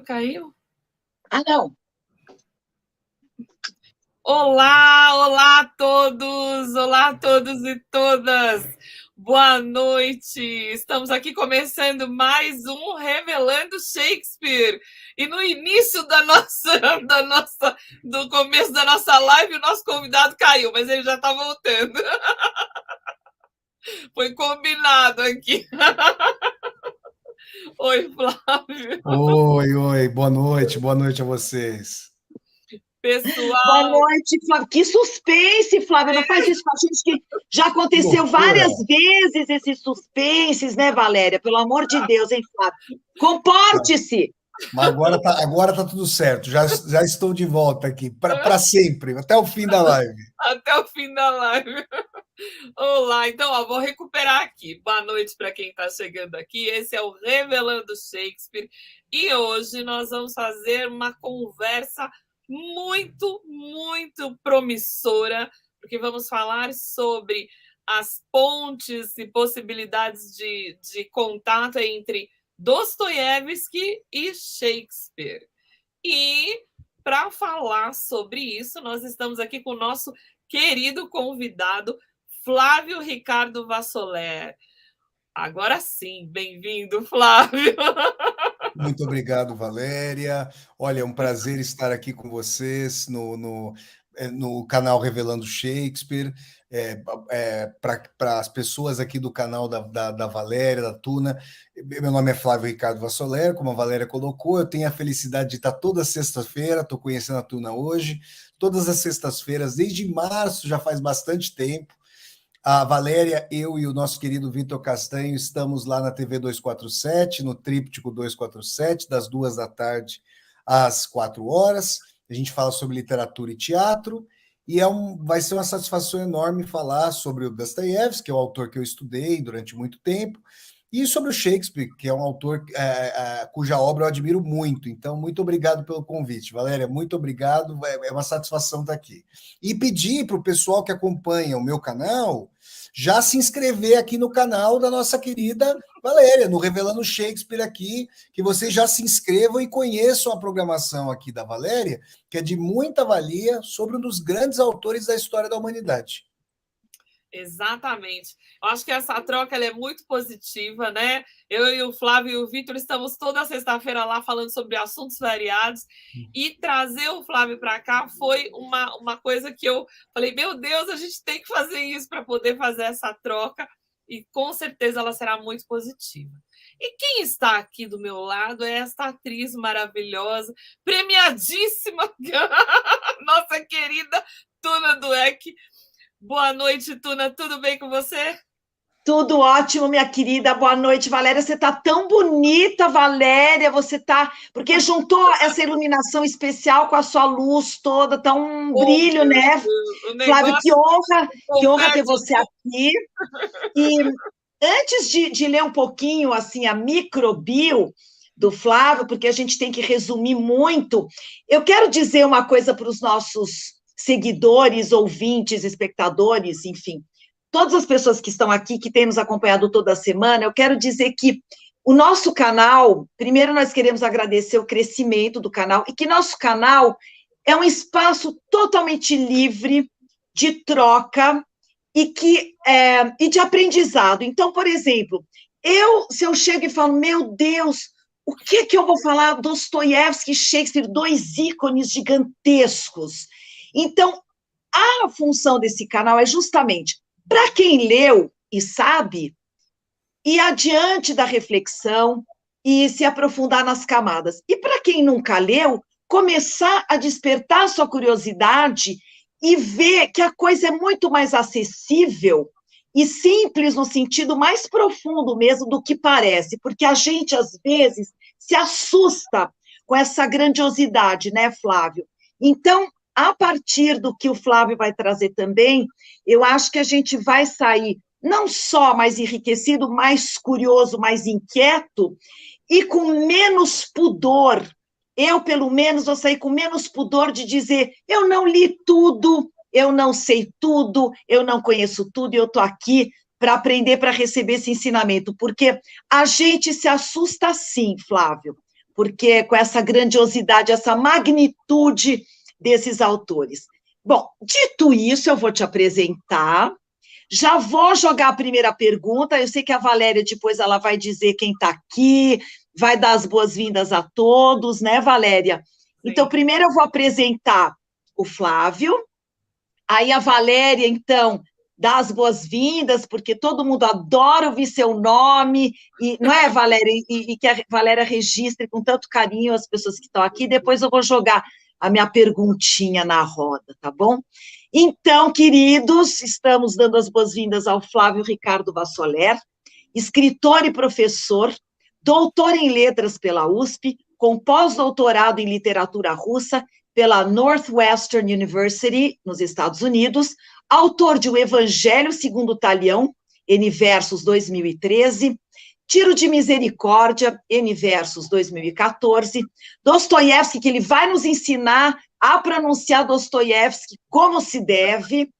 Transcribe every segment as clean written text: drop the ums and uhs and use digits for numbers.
Caiu? Ah, não. Olá a todos e todas. Boa noite. Estamos aqui começando mais um Revelando Shakespeare. E no início do começo da nossa live, o nosso convidado caiu, mas ele já está voltando. Foi combinado aqui. Oi, Flávio. Oi, boa noite a vocês. Pessoal. Boa noite, Flávio. Que suspense, Flávio. Não faz isso com a gente, que já aconteceu várias vezes esses suspenses, né, Valéria? Pelo amor de Deus, hein, Flávio? Comporte-se! Mas agora tá tudo certo. Já estou de volta aqui, para sempre, até o fim da live. Até o fim da live. Olá, então, vou recuperar aqui. Boa noite para quem está chegando aqui. Esse é o Revelando Shakespeare. E hoje nós vamos fazer uma conversa muito, muito promissora, porque vamos falar sobre as pontes e possibilidades de contato entre Dostoiévski e Shakespeare. E para falar sobre isso, nós estamos aqui com o nosso querido convidado, Flávio Ricardo Vassoler. Agora sim, bem-vindo, Flávio. Muito obrigado, Valéria. Olha, é um prazer estar aqui com vocês no canal Revelando Shakespeare. Para as pessoas aqui do canal da Valéria, da Tuna, meu nome é Flávio Ricardo Vassoler, como a Valéria colocou, eu tenho a felicidade de estar toda sexta-feira, estou conhecendo a Tuna hoje, todas as sextas-feiras, desde março, já faz bastante tempo. A Valéria, eu e o nosso querido Vitor Castanho estamos lá na TV 247, no Tríptico 247, das 14h às 16h. A gente fala sobre literatura e teatro, e vai ser uma satisfação enorme falar sobre o Dostoiévski, que é o autor que eu estudei durante muito tempo, e sobre o Shakespeare, que é um autor cuja obra eu admiro muito. Então, muito obrigado pelo convite, Valéria, muito obrigado, é uma satisfação estar aqui. E pedir para o pessoal que acompanha o meu canal já se inscrever aqui no canal da nossa querida Valéria, no Revelando Shakespeare aqui, que vocês já se inscrevam e conheçam a programação aqui da Valéria, que é de muita valia, sobre um dos grandes autores da história da humanidade. Exatamente. Eu acho que essa troca ela é muito positiva, né? Eu e o Flávio e o Vitor estamos toda sexta-feira lá falando sobre assuntos variados, e trazer o Flávio para cá foi uma coisa que eu falei, meu Deus, a gente tem que fazer isso para poder fazer essa troca, e com certeza ela será muito positiva. E quem está aqui do meu lado é esta atriz maravilhosa, premiadíssima, nossa querida Tuna Dueck. Boa noite, Tuna. Tudo bem com você? Tudo ótimo, minha querida. Boa noite, Valéria. Você está tão bonita, Valéria. Você está... Porque juntou essa iluminação especial com a sua luz toda, tá um brilho, né? Flávio, que honra ter você aqui. E antes de ler um pouquinho, assim, a microbio do Flávio, porque a gente tem que resumir muito, eu quero dizer uma coisa para os nossos seguidores, ouvintes, espectadores, enfim, todas as pessoas que estão aqui, que têm nos acompanhado toda semana, eu quero dizer que o nosso canal, primeiro nós queremos agradecer o crescimento do canal, e que nosso canal é um espaço totalmente livre de troca e de aprendizado. Então, por exemplo, se eu chego e falo, meu Deus, o que eu vou falar? Dostoiévski e Shakespeare, dois ícones gigantescos. Então, a função desse canal é justamente para quem leu e sabe, ir adiante da reflexão e se aprofundar nas camadas. E para quem nunca leu, começar a despertar sua curiosidade e ver que a coisa é muito mais acessível e simples no sentido mais profundo mesmo do que parece, porque a gente, às vezes, se assusta com essa grandiosidade, né, Flávio? Então, a partir do que o Flávio vai trazer também, eu acho que a gente vai sair não só mais enriquecido, mais curioso, mais inquieto, e com menos pudor. Eu, pelo menos, vou sair com menos pudor de dizer, eu não li tudo, eu não sei tudo, eu não conheço tudo, e eu estou aqui para aprender, para receber esse ensinamento, porque a gente se assusta sim, Flávio, porque com essa grandiosidade, essa magnitude desses autores. Bom, dito isso, eu vou te apresentar. Já vou jogar a primeira pergunta. Eu sei que a Valéria depois ela vai dizer quem está aqui, vai dar as boas-vindas a todos, né, Valéria? Sim. Então, primeiro eu vou apresentar o Flávio, aí a Valéria, então, dá as boas-vindas, porque todo mundo adora ouvir seu nome, e, não é, Valéria? E que a Valéria registre com tanto carinho as pessoas que estão aqui. Depois eu vou jogar a minha perguntinha na roda, tá bom? Então, queridos, estamos dando as boas-vindas ao Flávio Ricardo Vassoler, escritor e professor, doutor em letras pela USP, com pós-doutorado em literatura russa pela Northwestern University, nos Estados Unidos, autor de O Evangelho segundo o Talião, N Versos 2013, Tiro de Misericórdia, N Versos 2014, Dostoiévski, que ele vai nos ensinar a pronunciar Dostoiévski como se deve,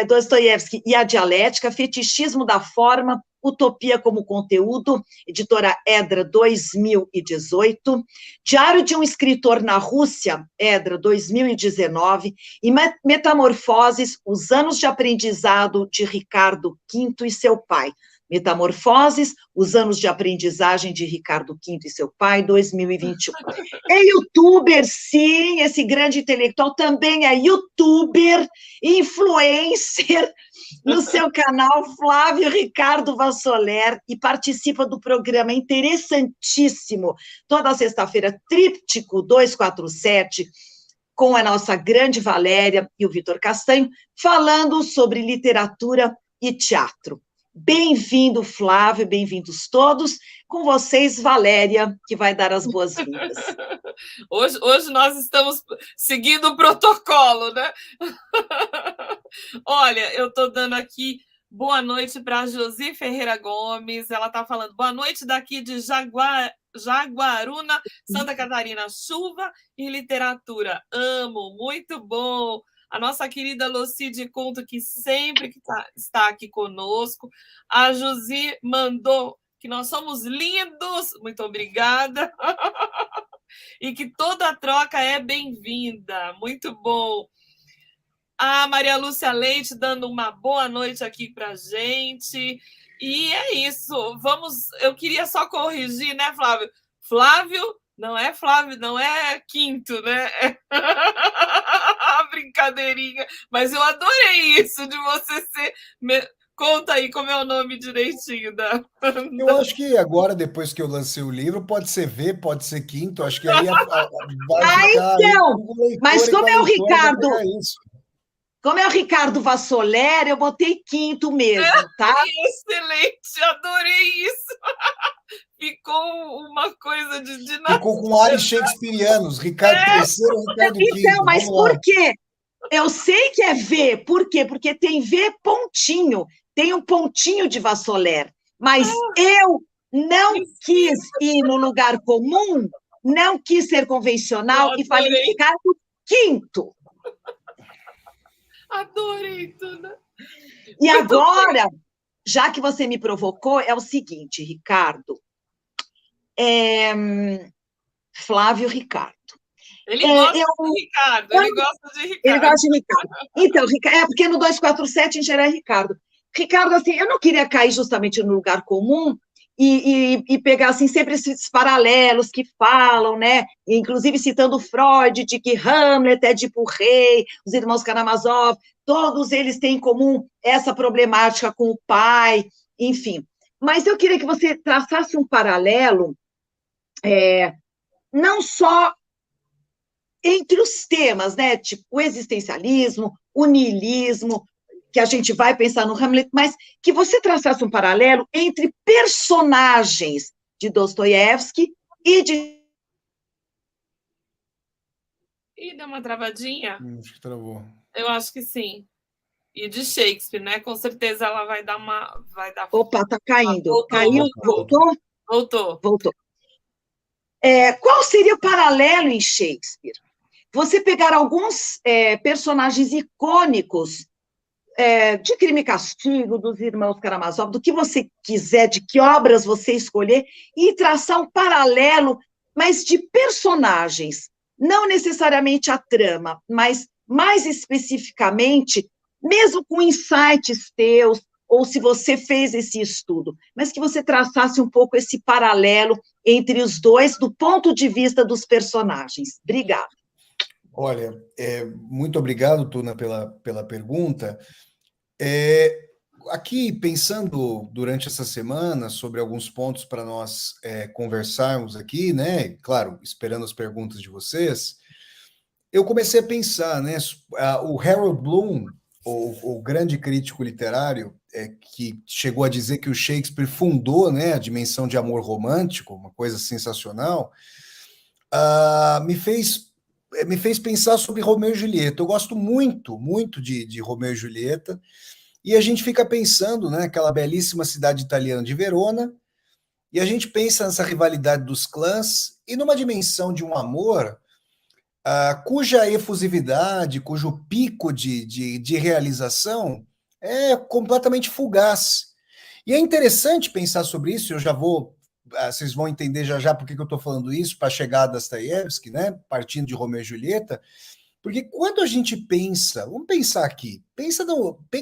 Dostoiévski e a dialética, Fetichismo da Forma, Utopia como Conteúdo, editora Edra 2018, Diário de um Escritor na Rússia, Edra 2019, e Metamorfoses, Os Anos de Aprendizado de Ricardo V e seu pai. Metamorfoses, Os Anos de Aprendizagem de Ricardo V e seu pai, 2021. É youtuber, sim, esse grande intelectual também é youtuber, influencer, no seu canal Flávio Ricardo Vassoler, e participa do programa interessantíssimo, toda sexta-feira, Tríptico 247, com a nossa grande Valéria e o Vitor Castanho, falando sobre literatura e teatro. Bem-vindo, Flávio, bem-vindos todos. Com vocês, Valéria, que vai dar as boas-vindas. Hoje nós estamos seguindo o protocolo, né? Olha, eu estou dando aqui boa noite para a Josi Ferreira Gomes. Ela está falando boa noite daqui de Jaguaruna, Santa Catarina. Chuva e literatura. Amo, muito bom. A nossa querida Lucide Conto, que sempre está aqui conosco. A Josi mandou que nós somos lindos. Muito obrigada. E que toda troca é bem-vinda. Muito bom. A Maria Lúcia Leite dando uma boa noite aqui para a gente. E é isso. Eu queria só corrigir, né, Flávio? Flávio não é Flávio, não é Quinto, né? Brincadeirinha. Mas eu adorei isso de você ser... Conta aí como é o nome direitinho da... Eu acho que agora, depois que eu lancei o livro, pode ser V, pode ser Quinto, acho que aí vai ficar... Então, mas como é o Ricardo... Como é o Ricardo Vassoler, eu botei Quinto mesmo, tá? Excelente, adorei isso. Ficou uma coisa de... Ficou com ares shakespearianos, Ricardo III, Ricardo V. Então, mas por quê? Eu sei que é V, por quê? Porque tem V pontinho, tem um pontinho de Vassoler, mas eu não quis ir no lugar comum, não quis ser convencional e falei Ricardo V. Adorei tudo. E agora, já que você me provocou, é o seguinte, Ricardo. Flávio Ricardo. Ele gosta de Ricardo, ele gosta de Ricardo. Ele gosta de Ricardo. Então, porque no 247 em geral é Ricardo. Ricardo, assim, eu não queria cair justamente no lugar comum e pegar, assim, sempre esses paralelos que falam, né? Inclusive citando Freud, de que Hamlet é Édipo Rei, os irmãos Karamazov, todos eles têm em comum essa problemática com o pai, enfim. Mas eu queria que você traçasse um paralelo, não só entre os temas, né? Tipo, o existencialismo, o niilismo, que a gente vai pensar no Hamlet, mas que você traçasse um paralelo entre personagens de Dostoiévski e de... Ih, deu uma travadinha? Acho que travou. Eu acho que sim. E de Shakespeare, né? Com certeza ela vai dar uma... Opa, tá caindo. Voltou, caiu, voltou? Voltou. Qual seria o paralelo em Shakespeare? Você pegar alguns personagens icônicos de Crime e Castigo, dos irmãos Karamazov, do que você quiser, de que obras você escolher, e traçar um paralelo mas de personagens, não necessariamente a trama, mas mais especificamente, mesmo com insights teus, ou se você fez esse estudo, mas que você traçasse um pouco esse paralelo entre os dois, do ponto de vista dos personagens. Obrigada. Olha, muito obrigado, Tuna, pela pergunta. Aqui, pensando durante essa semana sobre alguns pontos para nós conversarmos aqui, né? Claro, esperando as perguntas de vocês, eu comecei a pensar, né? O Harold Bloom, o grande crítico literário, que chegou a dizer que o Shakespeare fundou, né, a dimensão de amor romântico, uma coisa sensacional, me fez pensar sobre Romeu e Julieta. Eu gosto muito, muito de Romeu e Julieta, e a gente fica pensando, né, aquela belíssima cidade italiana de Verona, e a gente pensa nessa rivalidade dos clãs, e numa dimensão de um amor cuja efusividade, cujo pico de realização é completamente fugaz. E é interessante pensar sobre isso, eu já vou, vocês vão entender já por que eu estou falando isso, para a chegada da Dostoiévski, né, partindo de Romeu e Julieta, porque quando a gente pensa, vamos pensar aqui,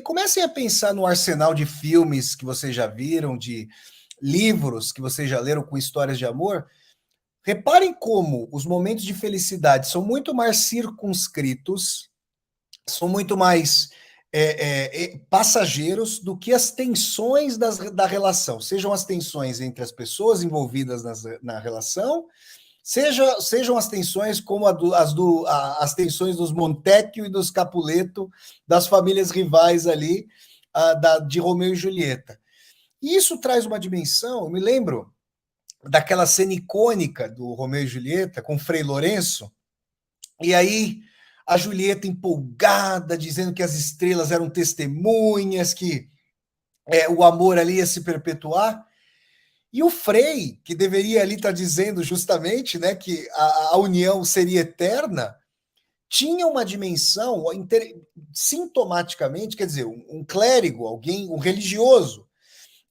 comecem a pensar no arsenal de filmes que vocês já viram, de livros que vocês já leram com histórias de amor. Reparem como os momentos de felicidade são muito mais circunscritos, são muito mais passageiros do que as tensões da relação, sejam as tensões entre as pessoas envolvidas na relação, sejam as tensões como as tensões dos Montecchio e dos Capuleto, das famílias rivais ali, de Romeu e Julieta. E isso traz uma dimensão, eu me lembro daquela cena icônica do Romeu e Julieta com Frei Lourenço, e aí a Julieta empolgada, dizendo que as estrelas eram testemunhas, que o amor ali ia se perpetuar, e o Frei, que deveria ali estar dizendo justamente, né, que a união seria eterna, tinha uma dimensão, sintomaticamente, quer dizer, um clérigo, alguém, um religioso,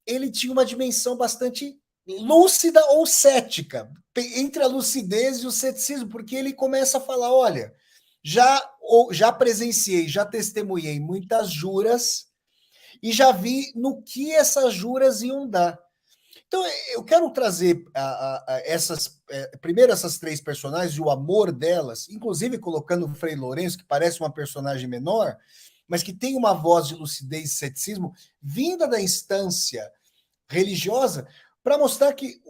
ele tinha uma dimensão bastante lúcida ou cética, entre a lucidez e o ceticismo, porque ele começa a falar, olha, já presenciei, já testemunhei muitas juras e já vi no que essas juras iam dar. Então, eu quero trazer primeiro essas três personagens e o amor delas, inclusive colocando o Frei Lourenço, que parece uma personagem menor, mas que tem uma voz de lucidez e ceticismo, vinda da instância religiosa, para mostrar que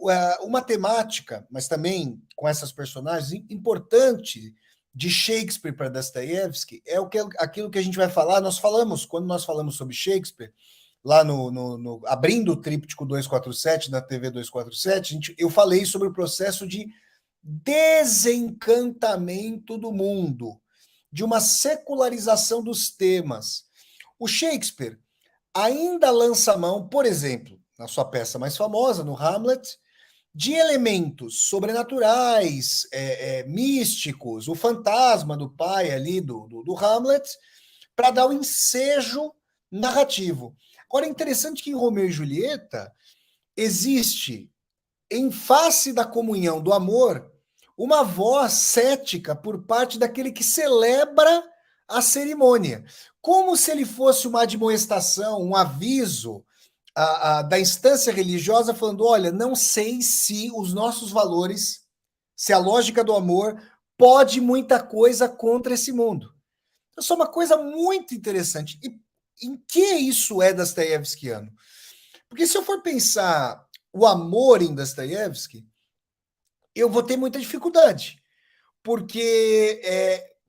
uma temática, mas também com essas personagens, importante de Shakespeare para Dostoiévski é aquilo que a gente vai falar. Quando nós falamos sobre Shakespeare, lá abrindo o tríptico 247, na TV 247, eu falei sobre o processo de desencantamento do mundo, de uma secularização dos temas. O Shakespeare ainda lança mão, por exemplo, na sua peça mais famosa, no Hamlet, de elementos sobrenaturais, místicos, o fantasma do pai ali do Hamlet, para dar um ensejo narrativo. Agora, é interessante que em Romeu e Julieta existe, em face da comunhão do amor, uma voz cética por parte daquele que celebra a cerimônia, como se ele fosse uma admoestação, um aviso da instância religiosa, falando, olha, não sei se os nossos valores, se a lógica do amor pode muita coisa contra esse mundo. Então, isso é uma coisa muito interessante. E em que isso é dostoiévskiano? Porque se eu for pensar o amor em Dostoiévski, eu vou ter muita dificuldade, porque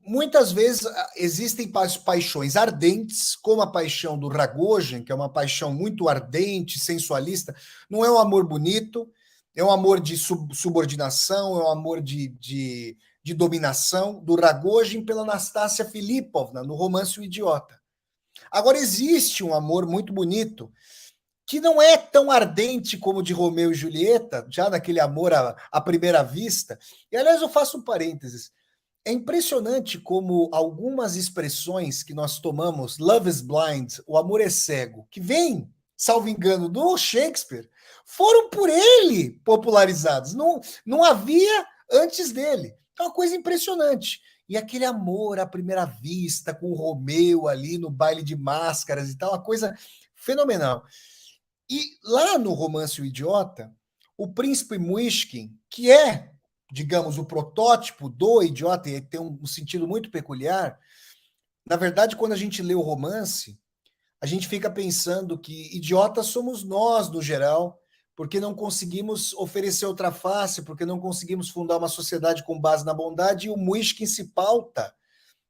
muitas vezes existem paixões ardentes, como a paixão do Ragozin, que é uma paixão muito ardente, sensualista. Não é um amor bonito, é um amor de subordinação, é um amor de dominação, do Ragozin pela Anastácia Filipovna, no romance O Idiota. Agora, existe um amor muito bonito, que não é tão ardente como o de Romeu e Julieta, já naquele amor à primeira vista. E, aliás, eu faço um parênteses. É impressionante como algumas expressões que nós tomamos, love is blind, o amor é cego, que vem, salvo engano, do Shakespeare, foram por ele popularizados. Não havia antes dele. É uma coisa impressionante. E aquele amor à primeira vista, com o Romeu ali no baile de máscaras e tal, uma coisa fenomenal. E lá no Romance O Idiota, o príncipe Muishkin, que é, digamos, o protótipo do idiota, e tem um sentido muito peculiar, na verdade, quando a gente lê o romance, a gente fica pensando que idiotas somos nós, no geral, porque não conseguimos oferecer outra face, porque não conseguimos fundar uma sociedade com base na bondade, e o Muishkin se pauta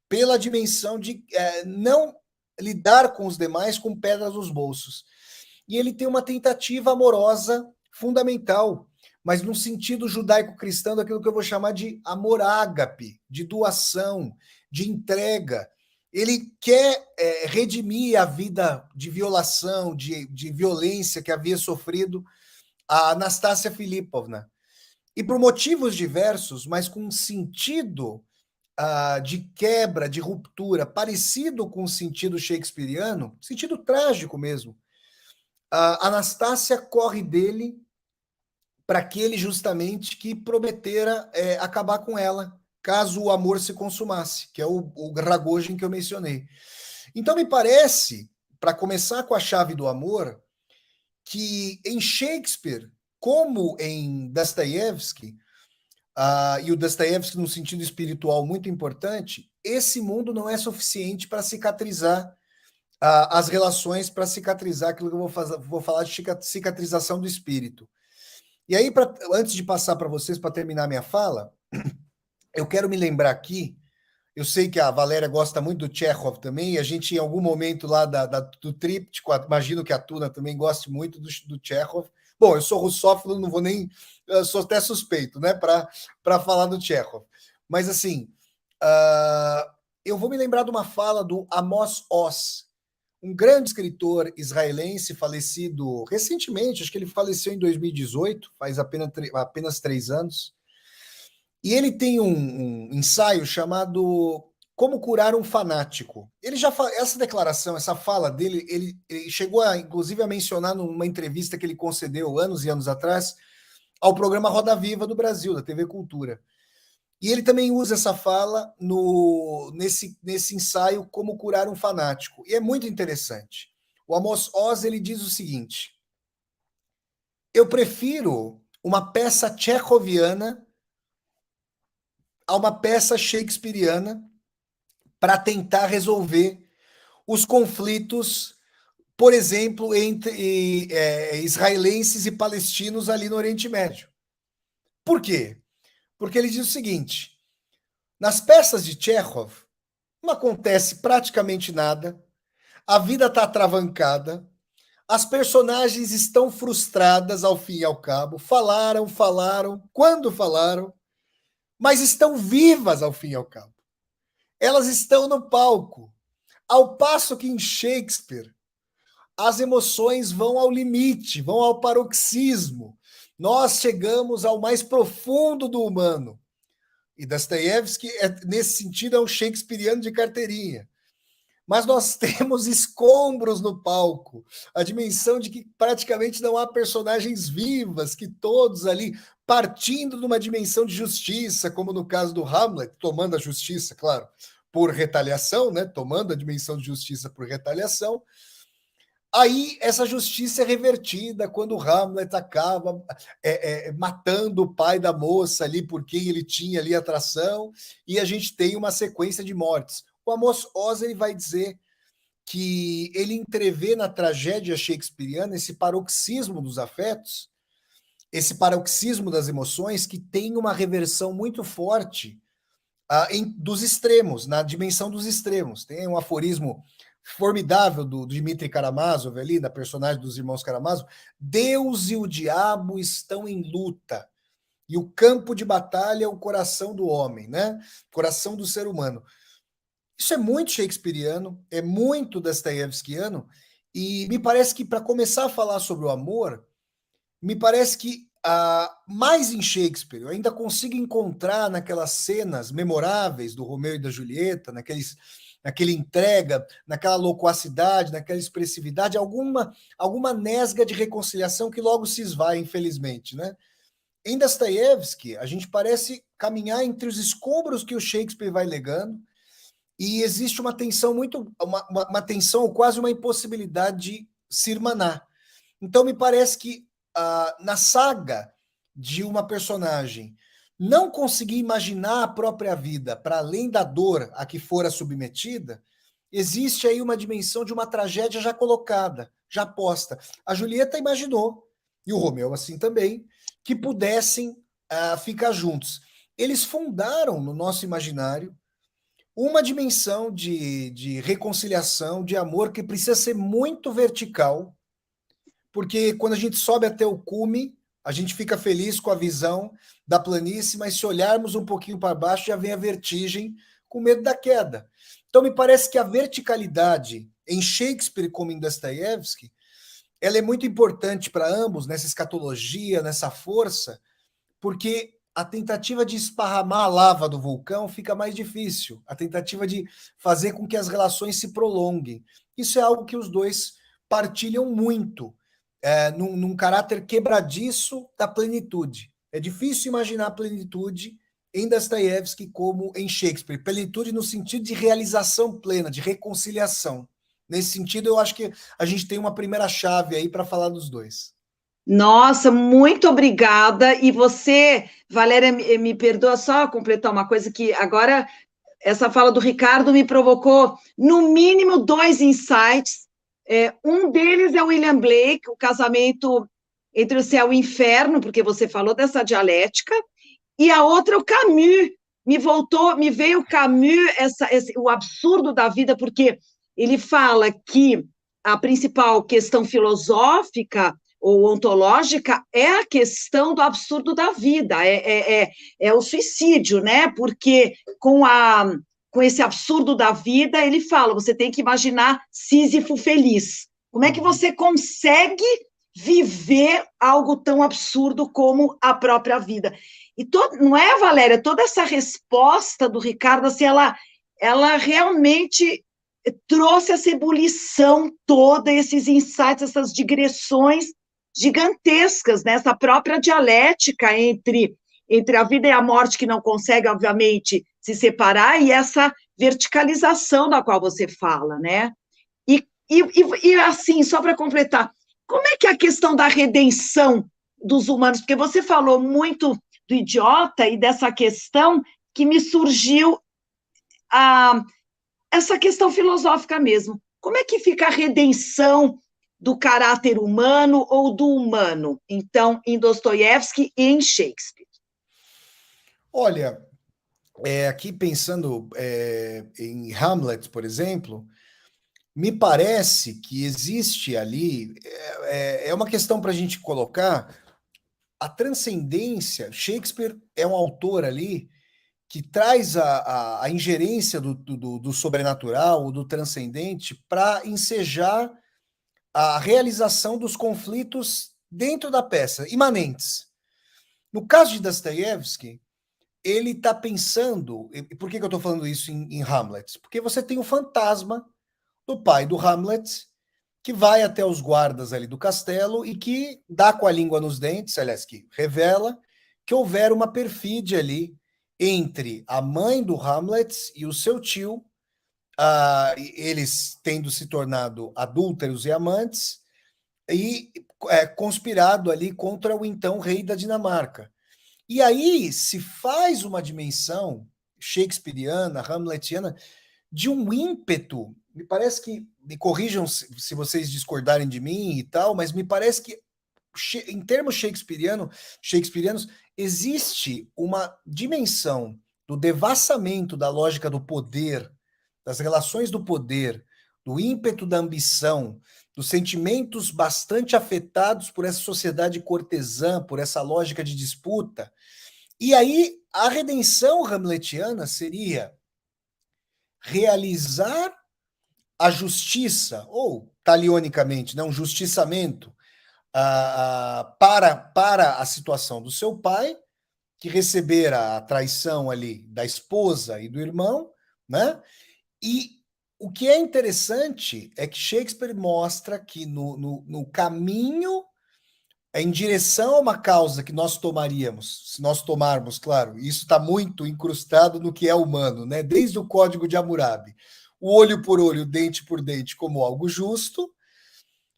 pela dimensão de não lidar com os demais com pedras nos bolsos. E ele tem uma tentativa amorosa fundamental, mas no sentido judaico-cristão daquilo que eu vou chamar de amor ágape, de doação, de entrega. Ele quer redimir a vida de violação, de violência que havia sofrido a Anastácia Filipovna. E por motivos diversos, mas com um sentido de quebra, de ruptura, parecido com o sentido shakespeariano, sentido trágico mesmo, a Anastácia corre dele para aquele justamente que prometera acabar com ela, caso o amor se consumasse, que é o Ragozin que eu mencionei. Então, me parece, para começar com a chave do amor, que em Shakespeare, como em Dostoiévski, e o Dostoiévski num sentido espiritual muito importante, esse mundo não é suficiente para cicatrizar as relações, para cicatrizar aquilo que eu vou falar de cicatrização do espírito. E aí, antes de passar para vocês, para terminar minha fala, eu quero me lembrar aqui, eu sei que a Valéria gosta muito do Chekhov também, e a gente, em algum momento lá do tríptico, imagino que a Tuna também goste muito do Chekhov. Bom, eu sou russófilo, não vou nem... Eu sou até suspeito, né, para falar do Chekhov. Mas, assim, eu vou me lembrar de uma fala do Amos Oz, um grande escritor israelense falecido recentemente, acho que ele faleceu em 2018, faz apenas 3 anos. E ele tem um ensaio chamado Como Curar um Fanático. Ele já essa declaração, essa fala dele, ele chegou inclusive a mencionar numa entrevista que ele concedeu anos e anos atrás ao programa Roda Viva do Brasil, da TV Cultura. E ele também usa essa fala nesse ensaio Como Curar um Fanático. E é muito interessante. O Amos Oz ele diz o seguinte: eu prefiro uma peça tchecoviana a uma peça shakespeariana para tentar resolver os conflitos, por exemplo, entre israelenses e palestinos ali no Oriente Médio. Por quê? Porque ele diz o seguinte: nas peças de Chekhov não acontece praticamente nada, a vida está atravancada, as personagens estão frustradas ao fim e ao cabo, falaram, quando falaram, mas estão vivas ao fim e ao cabo. Elas estão no palco. Ao passo que em Shakespeare, as emoções vão ao limite, vão ao paroxismo. Nós chegamos ao mais profundo do humano. E Dostoiévski, nesse sentido, é um shakespeariano de carteirinha. Mas nós temos escombros no palco, a dimensão de que praticamente não há personagens vivas, que todos ali, partindo de uma dimensão de justiça, como no caso do Hamlet, tomando a justiça, claro, por retaliação, né? Tomando a dimensão de justiça por retaliação. Aí essa justiça é revertida quando o Hamlet acaba matando o pai da moça ali por quem ele tinha ali atração, e a gente tem uma sequência de mortes. O Amos Oz ele vai dizer que ele entrevê na tragédia shakespeariana esse paroxismo dos afetos, esse paroxismo das emoções, que tem uma reversão muito forte dos extremos, na dimensão dos extremos. Tem um aforismo formidável do Dmitry Karamazov ali, da personagem dos irmãos Karamazov: Deus e o diabo estão em luta, e o campo de batalha é o coração do homem, né? Coração do ser humano. Isso é muito shakespeariano, é muito dostoiévskiano, e me parece que, para começar a falar sobre o amor, me parece que mais em Shakespeare, eu ainda consigo encontrar naquelas cenas memoráveis do Romeu e da Julieta, naquela entrega, naquela loquacidade, naquela expressividade, alguma nesga de reconciliação que logo se esvai, infelizmente, né? Em Dostoiévski, a gente parece caminhar entre os escombros que o Shakespeare vai legando, e existe uma tensão uma tensão ou quase uma impossibilidade de se irmanar. Então me parece que na saga de uma personagem não conseguir imaginar a própria vida para além da dor a que fora submetida, existe aí uma dimensão de uma tragédia já colocada, já posta. A Julieta imaginou, e o Romeu assim também, que pudessem ficar juntos. Eles fundaram no nosso imaginário uma dimensão de reconciliação, de amor, que precisa ser muito vertical, porque quando a gente sobe até o cume, a gente fica feliz com a visão da planície, mas se olharmos um pouquinho para baixo, já vem a vertigem, com medo da queda. Então, me parece que a verticalidade em Shakespeare como em Dostoiévski, ela é muito importante para ambos, nessa escatologia, nessa força, porque a tentativa de esparramar a lava do vulcão fica mais difícil. A tentativa de fazer com que as relações se prolonguem. Isso é algo que os dois partilham muito, num caráter quebradiço da plenitude. É difícil imaginar a plenitude em Dostoiévski como em Shakespeare. Plenitude no sentido de realização plena, de reconciliação. Nesse sentido, eu acho que a gente tem uma primeira chave aí para falar dos dois. Nossa, muito obrigada. E você, Valéria, me perdoa só completar uma coisa que agora essa fala do Ricardo me provocou, no mínimo, dois insights. Um deles é o William Blake, o casamento entre o céu e o inferno, porque você falou dessa dialética, e a outra é o Camus. Me veio o Camus, o absurdo da vida, porque ele fala que a principal questão filosófica ou ontológica é a questão do absurdo da vida, é o suicídio, né? Porque com esse absurdo da vida, ele fala, você tem que imaginar Sísifo feliz. Como é que você consegue viver algo tão absurdo como a própria vida? E não é, Valéria? Toda essa resposta do Ricardo, assim, ela realmente trouxe essa ebulição toda, esses insights, essas digressões gigantescas, né? Essa própria dialética entre a vida e a morte, que não consegue, obviamente, se separar, e essa verticalização da qual você fala, né? E assim, só para completar, como é que é a questão da redenção dos humanos? Porque você falou muito do idiota e dessa questão que me surgiu essa questão filosófica mesmo. Como é que fica a redenção do caráter humano ou do humano, então, em Dostoiévski e em Shakespeare? Olha, aqui pensando em Hamlet, por exemplo, me parece que existe ali, é uma questão para a gente colocar, a transcendência. Shakespeare é um autor ali que traz a ingerência do sobrenatural, do transcendente, para ensejar a realização dos conflitos dentro da peça, imanentes. No caso de Dostoiévski, ele está pensando. Por que eu estou falando isso em Hamlet? Porque você tem o fantasma do pai do Hamlet, que vai até os guardas ali do castelo e que dá com a língua nos dentes, aliás, que revela que houver uma perfídia ali entre a mãe do Hamlet e o seu tio, eles tendo se tornado adúlteros e amantes, e conspirado ali contra o então rei da Dinamarca. E aí se faz uma dimensão shakespeariana, hamletiana, de um ímpeto. Me parece que, me corrijam se vocês discordarem de mim e tal, mas me parece que, em termos shakespearianos, existe uma dimensão do devassamento da lógica do poder, das relações do poder, do ímpeto da ambição, dos sentimentos bastante afetados por essa sociedade cortesã, por essa lógica de disputa. E aí a redenção hamletiana seria realizar a justiça, ou talionicamente, né, um justiçamento para a situação do seu pai, que recebera a traição ali da esposa e do irmão, né? E o que é interessante é que Shakespeare mostra que no caminho é em direção a uma causa que nós tomaríamos, se nós tomarmos, claro, isso está muito incrustado no que é humano, né? Desde o Código de Hammurabi, o olho por olho, dente por dente, como algo justo.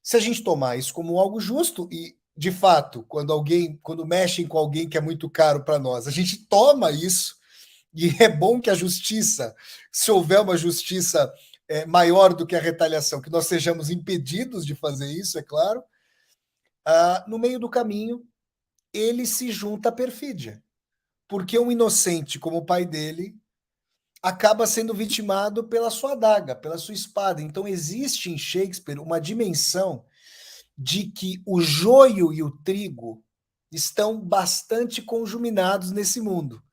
Se a gente tomar isso como algo justo, e de fato, quando mexem com alguém que é muito caro para nós, a gente toma isso, e é bom que a justiça, se houver uma justiça maior do que a retaliação, que nós sejamos impedidos de fazer isso, é claro. No meio do caminho, ele se junta à perfídia, porque um inocente como o pai dele acaba sendo vitimado pela sua adaga, pela sua espada. Então existe em Shakespeare uma dimensão de que o joio e o trigo estão bastante conjuminados nesse mundo.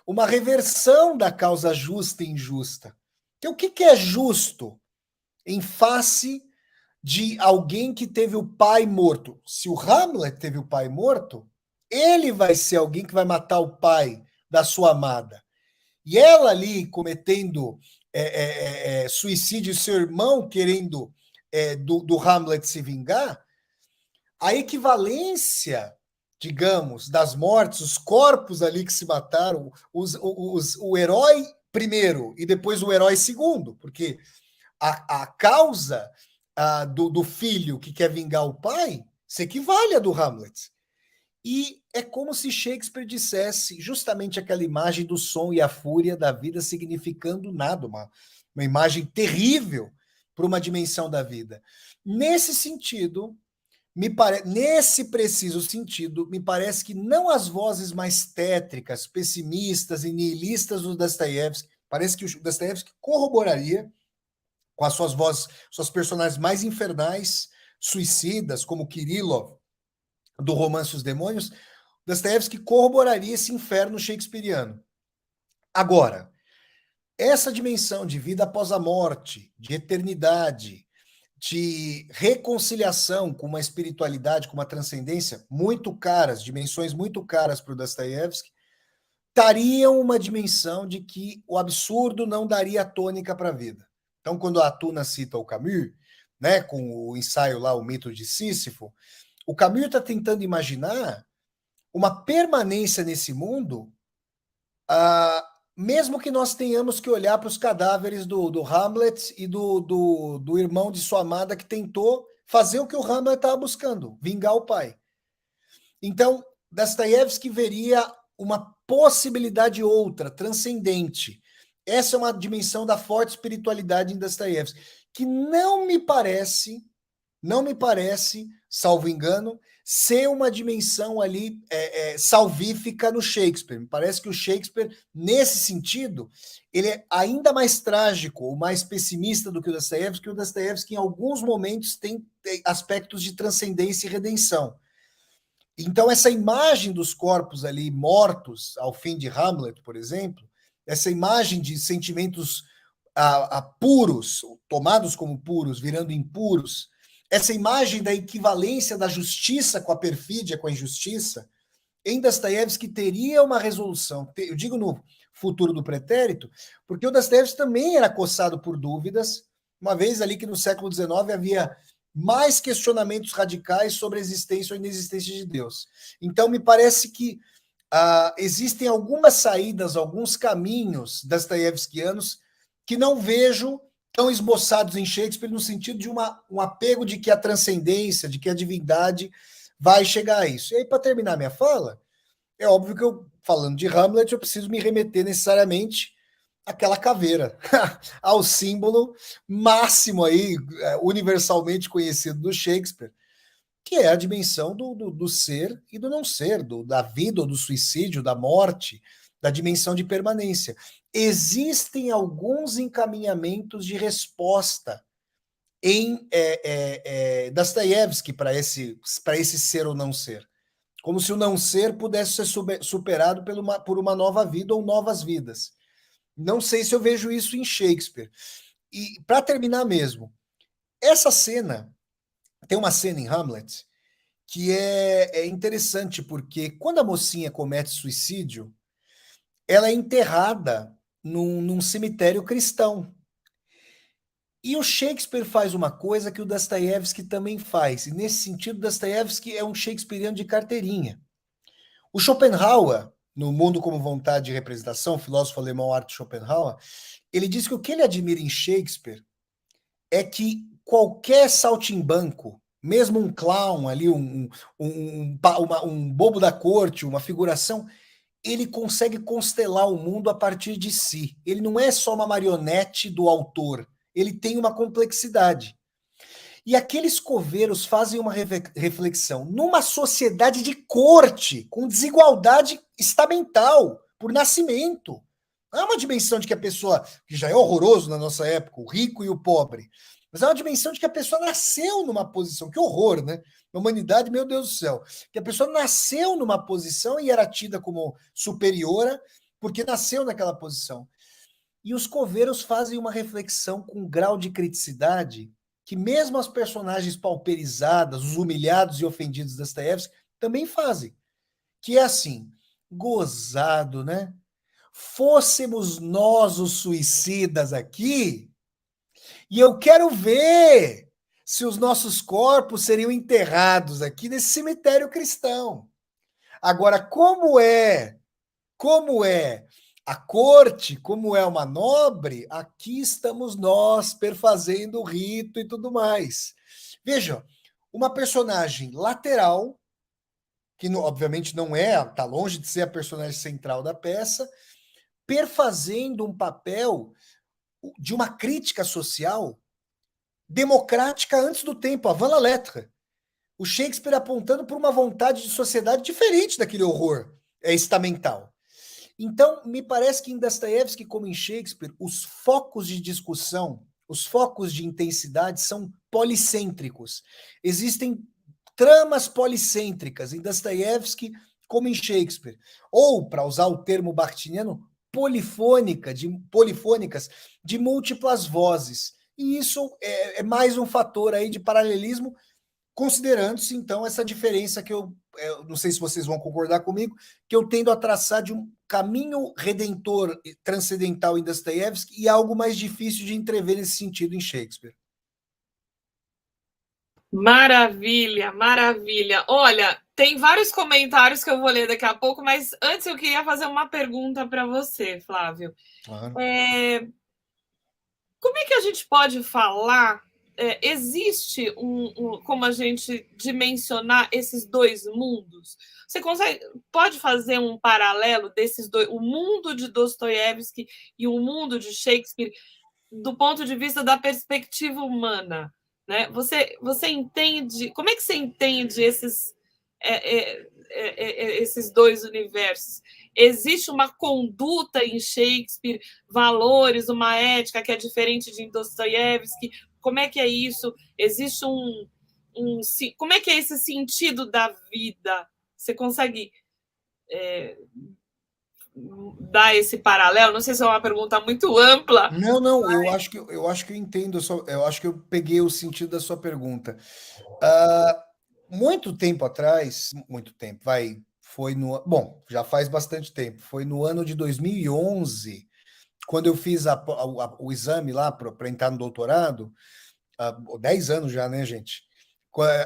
Uma reversão da causa justa e injusta. Então, o que é justo em face de alguém que teve o pai morto? Se o Hamlet teve o pai morto, ele vai ser alguém que vai matar o pai da sua amada. E ela ali cometendo suicídio, seu irmão querendo do Hamlet se vingar, a equivalência, digamos, das mortes, os corpos ali que se mataram, o herói primeiro e depois o herói segundo, porque a causa do filho que quer vingar o pai se equivale à do Hamlet. E é como se Shakespeare dissesse justamente aquela imagem do som e a fúria da vida significando nada, uma imagem terrível para uma dimensão da vida. Nesse sentido, nesse preciso sentido, me parece que não as vozes mais tétricas, pessimistas e nihilistas do Dostoiévski, parece que o Dostoiévski corroboraria com as suas vozes, suas personagens mais infernais, suicidas, como Kirillov, do Romance Os Demônios, Dostoiévski corroboraria esse inferno shakespeariano. Agora, essa dimensão de vida após a morte, de eternidade, de reconciliação com uma espiritualidade, com uma transcendência muito caras, dimensões muito caras para o Dostoiévski, dariam uma dimensão de que o absurdo não daria tônica para a vida. Então, quando a Tuna cita o Camus, né, com o ensaio lá, o mito de Sísifo, o Camus está tentando imaginar uma permanência nesse mundo, mesmo que nós tenhamos que olhar para os cadáveres do Hamlet e do irmão de sua amada que tentou fazer o que o Hamlet estava buscando, vingar o pai. Então, Dostoiévski veria uma possibilidade outra, transcendente. Essa é uma dimensão da forte espiritualidade em Dostoiévski, que não me parece, salvo engano, ser uma dimensão ali salvífica no Shakespeare. Me parece que o Shakespeare, nesse sentido, ele é ainda mais trágico ou mais pessimista do que o Dostoiévski, que o Dostoiévski, em alguns momentos, tem aspectos de transcendência e redenção. Então, essa imagem dos corpos ali mortos ao fim de Hamlet, por exemplo, essa imagem de sentimentos puros, tomados como puros, virando impuros, essa imagem da equivalência da justiça com a perfídia, com a injustiça, em Dostoiévski teria uma resolução. Eu digo no futuro do pretérito, porque o Dostoiévski também era acossado por dúvidas, uma vez ali que no século XIX havia mais questionamentos radicais sobre a existência ou inexistência de Deus. Então, me parece que existem algumas saídas, alguns caminhos dostoiévskianos que não vejo tão esboçados em Shakespeare no sentido de um apego de que a transcendência, de que a divindade vai chegar a isso. E aí, para terminar minha fala, é óbvio que eu, falando de Hamlet, eu preciso me remeter necessariamente àquela caveira, ao símbolo máximo aí, universalmente conhecido do Shakespeare, que é a dimensão do ser e do não ser, da vida ou do suicídio, da morte, da dimensão de permanência. Existem alguns encaminhamentos de resposta em Dostoiévski para esse ser ou não ser. Como se o não ser pudesse ser superado por uma nova vida ou novas vidas. Não sei se eu vejo isso em Shakespeare. E, para terminar mesmo, essa cena, tem uma cena em Hamlet que é interessante, porque quando a mocinha comete suicídio, ela é enterrada num cemitério cristão. E o Shakespeare faz uma coisa que o Dostoiévski também faz, e nesse sentido, Dostoiévski é um shakespeariano de carteirinha. O Schopenhauer, no Mundo como Vontade e Representação, filósofo alemão Arthur Schopenhauer, ele diz que o que ele admira em Shakespeare é que qualquer saltimbanco, mesmo um clown ali, um bobo da corte, uma figuração, ele consegue constelar o mundo a partir de si. Ele não é só uma marionete do autor, ele tem uma complexidade. E aqueles coveiros fazem uma reflexão. Numa sociedade de corte, com desigualdade estamental, por nascimento. Não é uma dimensão de que a pessoa, que já é horroroso na nossa época, o rico e o pobre, mas é uma dimensão de que a pessoa nasceu numa posição, que horror, né? Na humanidade, meu Deus do céu, que a pessoa nasceu numa posição e era tida como superiora, porque nasceu naquela posição. E os coveiros fazem uma reflexão com um grau de criticidade que mesmo as personagens pauperizadas, os humilhados e ofendidos das Dostoiévski também fazem. Que é assim, gozado, né? Fôssemos nós os suicidas aqui, e eu quero ver se os nossos corpos seriam enterrados aqui nesse cemitério cristão. Agora, como é a corte, como é uma nobre, aqui estamos nós perfazendo o rito e tudo mais. Veja, uma personagem lateral, que obviamente não é, está longe de ser a personagem central da peça, perfazendo um papel de uma crítica social democrática antes do tempo, avant la lettre. O Shakespeare apontando por uma vontade de sociedade diferente daquele horror estamental. Então, me parece que em Dostoiévski, como em Shakespeare, os focos de discussão, os focos de intensidade são policêntricos. Existem tramas policêntricas em Dostoiévski, como em Shakespeare. Ou, para usar o termo bakhtiniano, polifônicas de múltiplas vozes. E isso é mais um fator aí de paralelismo, considerando-se, então, essa diferença que eu não sei se vocês vão concordar comigo, que eu tendo a traçar de um caminho redentor transcendental em Dostoiévski e algo mais difícil de entrever nesse sentido em Shakespeare. Maravilha, maravilha. Olha, tem vários comentários que eu vou ler daqui a pouco, mas antes eu queria fazer uma pergunta para você, Flávio. Claro. Como é que a gente pode falar? Existe como a gente dimensionar esses dois mundos? Você pode fazer um paralelo desses dois, o mundo de Dostoiévski e o mundo de Shakespeare, do ponto de vista da perspectiva humana, né? Você entende? Como é que você entende esses dois universos? Existe uma conduta em Shakespeare, valores, uma ética que é diferente de Dostoiévski? Como é que é isso? Existe como é que é esse sentido da vida? Você consegue dar esse paralelo? Não sei se é uma pergunta muito ampla. Não, mas... eu acho que eu entendo, eu acho que eu peguei o sentido da sua pergunta. Muito tempo atrás, bom, já faz bastante tempo, foi no ano de 2011, quando eu fiz o exame lá para entrar no doutorado, 10 anos já, né, gente?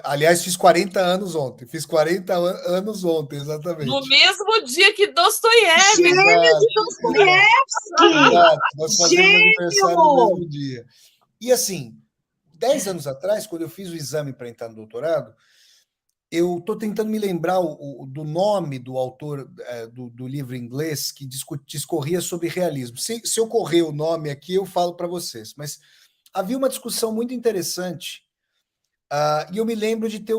Aliás, fiz 40 anos ontem. Fiz 40 anos ontem, exatamente. No mesmo dia que Dostoiévski. Gênio de Dostoiévski! Exato, nós fazemos aniversário no mesmo dia. E assim, 10 anos atrás, quando eu fiz o exame para entrar no doutorado, eu estou tentando me lembrar do nome do autor do livro em inglês que discorria sobre realismo. Se ocorrer o nome aqui, eu falo para vocês. Mas havia uma discussão muito interessante e eu me lembro de ter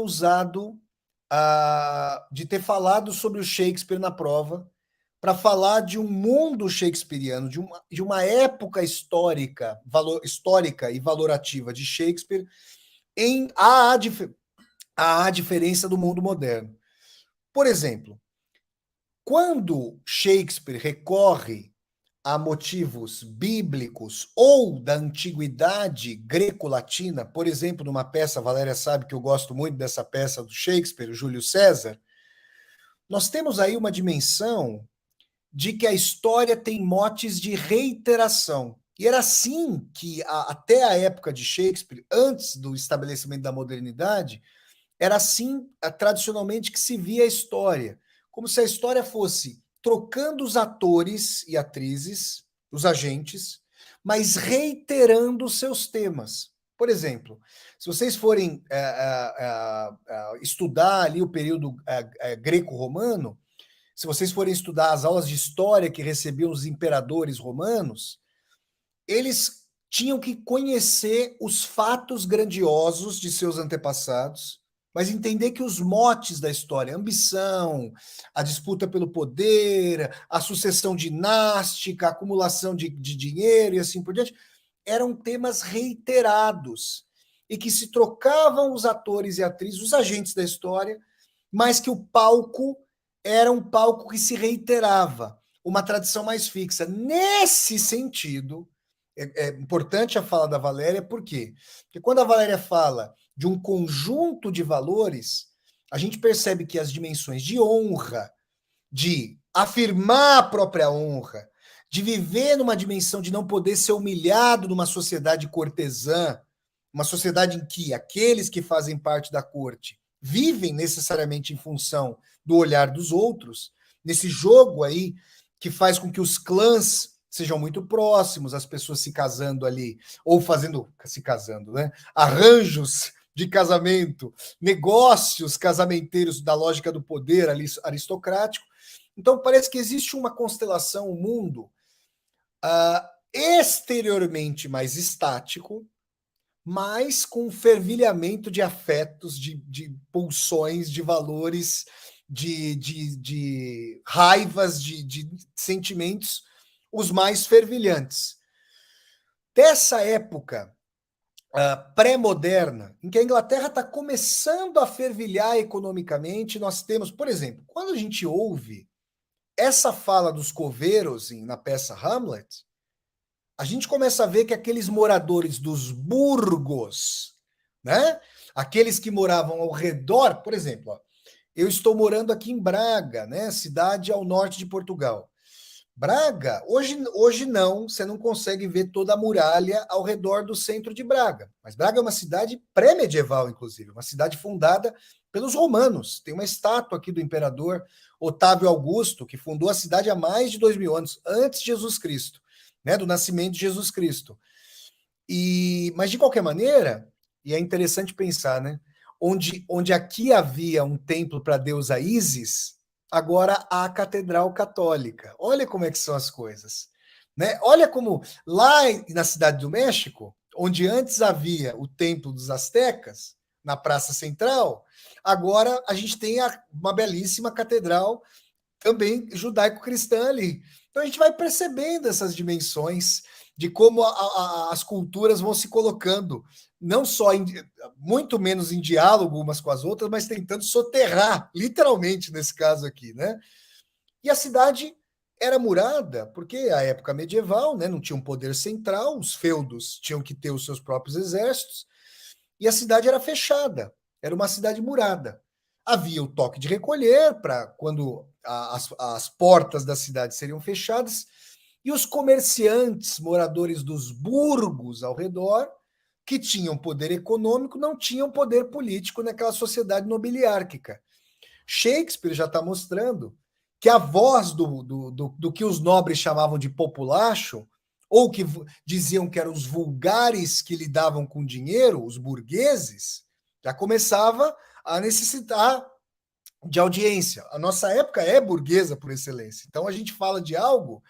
de ter falado sobre o Shakespeare na prova para falar de um mundo shakespeariano, de uma época histórica e valorativa de Shakespeare a diferença do mundo moderno. Por exemplo, quando Shakespeare recorre a motivos bíblicos ou da antiguidade greco-latina, por exemplo, numa peça, a Valéria sabe que eu gosto muito dessa peça do Shakespeare, o Júlio César, nós temos aí uma dimensão de que a história tem motes de reiteração. E era assim que, até a época de Shakespeare, antes do estabelecimento da modernidade, era assim, tradicionalmente, que se via a história. Como se a história fosse trocando os atores e atrizes, os agentes, mas reiterando os seus temas. Por exemplo, se vocês forem estudar ali o período greco-romano, se vocês forem estudar as aulas de história que recebiam os imperadores romanos, eles tinham que conhecer os fatos grandiosos de seus antepassados, mas entender que os motes da história, a ambição, a disputa pelo poder, a sucessão dinástica, a acumulação de dinheiro e assim por diante, eram temas reiterados e que se trocavam os atores e atrizes, os agentes da história, mas que o palco era um palco que se reiterava, uma tradição mais fixa. Nesse sentido, é importante a fala da Valéria, por quê? Porque quando a Valéria fala de um conjunto de valores, a gente percebe que as dimensões de honra, de afirmar a própria honra, de viver numa dimensão de não poder ser humilhado numa sociedade cortesã, uma sociedade em que aqueles que fazem parte da corte vivem necessariamente em função do olhar dos outros, nesse jogo aí que faz com que os clãs sejam muito próximos, as pessoas se casando ali, ou se casando, né? Arranjos de casamento, negócios casamenteiros da lógica do poder aristocrático. Então parece que existe uma constelação, um mundo exteriormente mais estático, mas com um fervilhamento de afetos, de pulsões, de valores, de raivas, de sentimentos, os mais fervilhantes. Dessa época pré-moderna, em que a Inglaterra está começando a fervilhar economicamente, nós temos, por exemplo, quando a gente ouve essa fala dos coveiros na peça Hamlet, a gente começa a ver que aqueles moradores dos burgos, né? Aqueles que moravam ao redor, por exemplo, eu estou morando aqui em Braga, né? Cidade ao norte de Portugal. Braga, hoje não, você não consegue ver toda a muralha ao redor do centro de Braga. Mas Braga é uma cidade pré-medieval, inclusive, uma cidade fundada pelos romanos. Tem uma estátua aqui do imperador Otávio Augusto, que fundou a cidade há mais de 2000 anos, antes de Jesus Cristo, né, do nascimento de Jesus Cristo. Mas, de qualquer maneira, e é interessante pensar, né, onde aqui havia um templo para a deusa Ísis, agora há a Catedral Católica. Olha como é que são as coisas. Né? Olha como lá na Cidade do México, onde antes havia o Templo dos Aztecas, na Praça Central, agora a gente tem uma belíssima catedral também judaico-cristã ali. Então a gente vai percebendo essas dimensões de como as culturas vão se colocando, não só muito menos em diálogo umas com as outras, mas tentando soterrar, literalmente nesse caso aqui, né? E a cidade era murada, porque a época medieval, né, não tinha um poder central, os feudos tinham que ter os seus próprios exércitos, e a cidade era fechada, era uma cidade murada. Havia o toque de recolher para quando as portas da cidade seriam fechadas, e os comerciantes, moradores dos burgos ao redor, que tinham poder econômico, não tinham poder político naquela sociedade nobiliárquica. Shakespeare já está mostrando que a voz do que os nobres chamavam de populacho, ou que diziam que eram os vulgares que lidavam com dinheiro, os burgueses, já começava a necessitar de audiência. A nossa época é burguesa por excelência. Então a gente fala de algo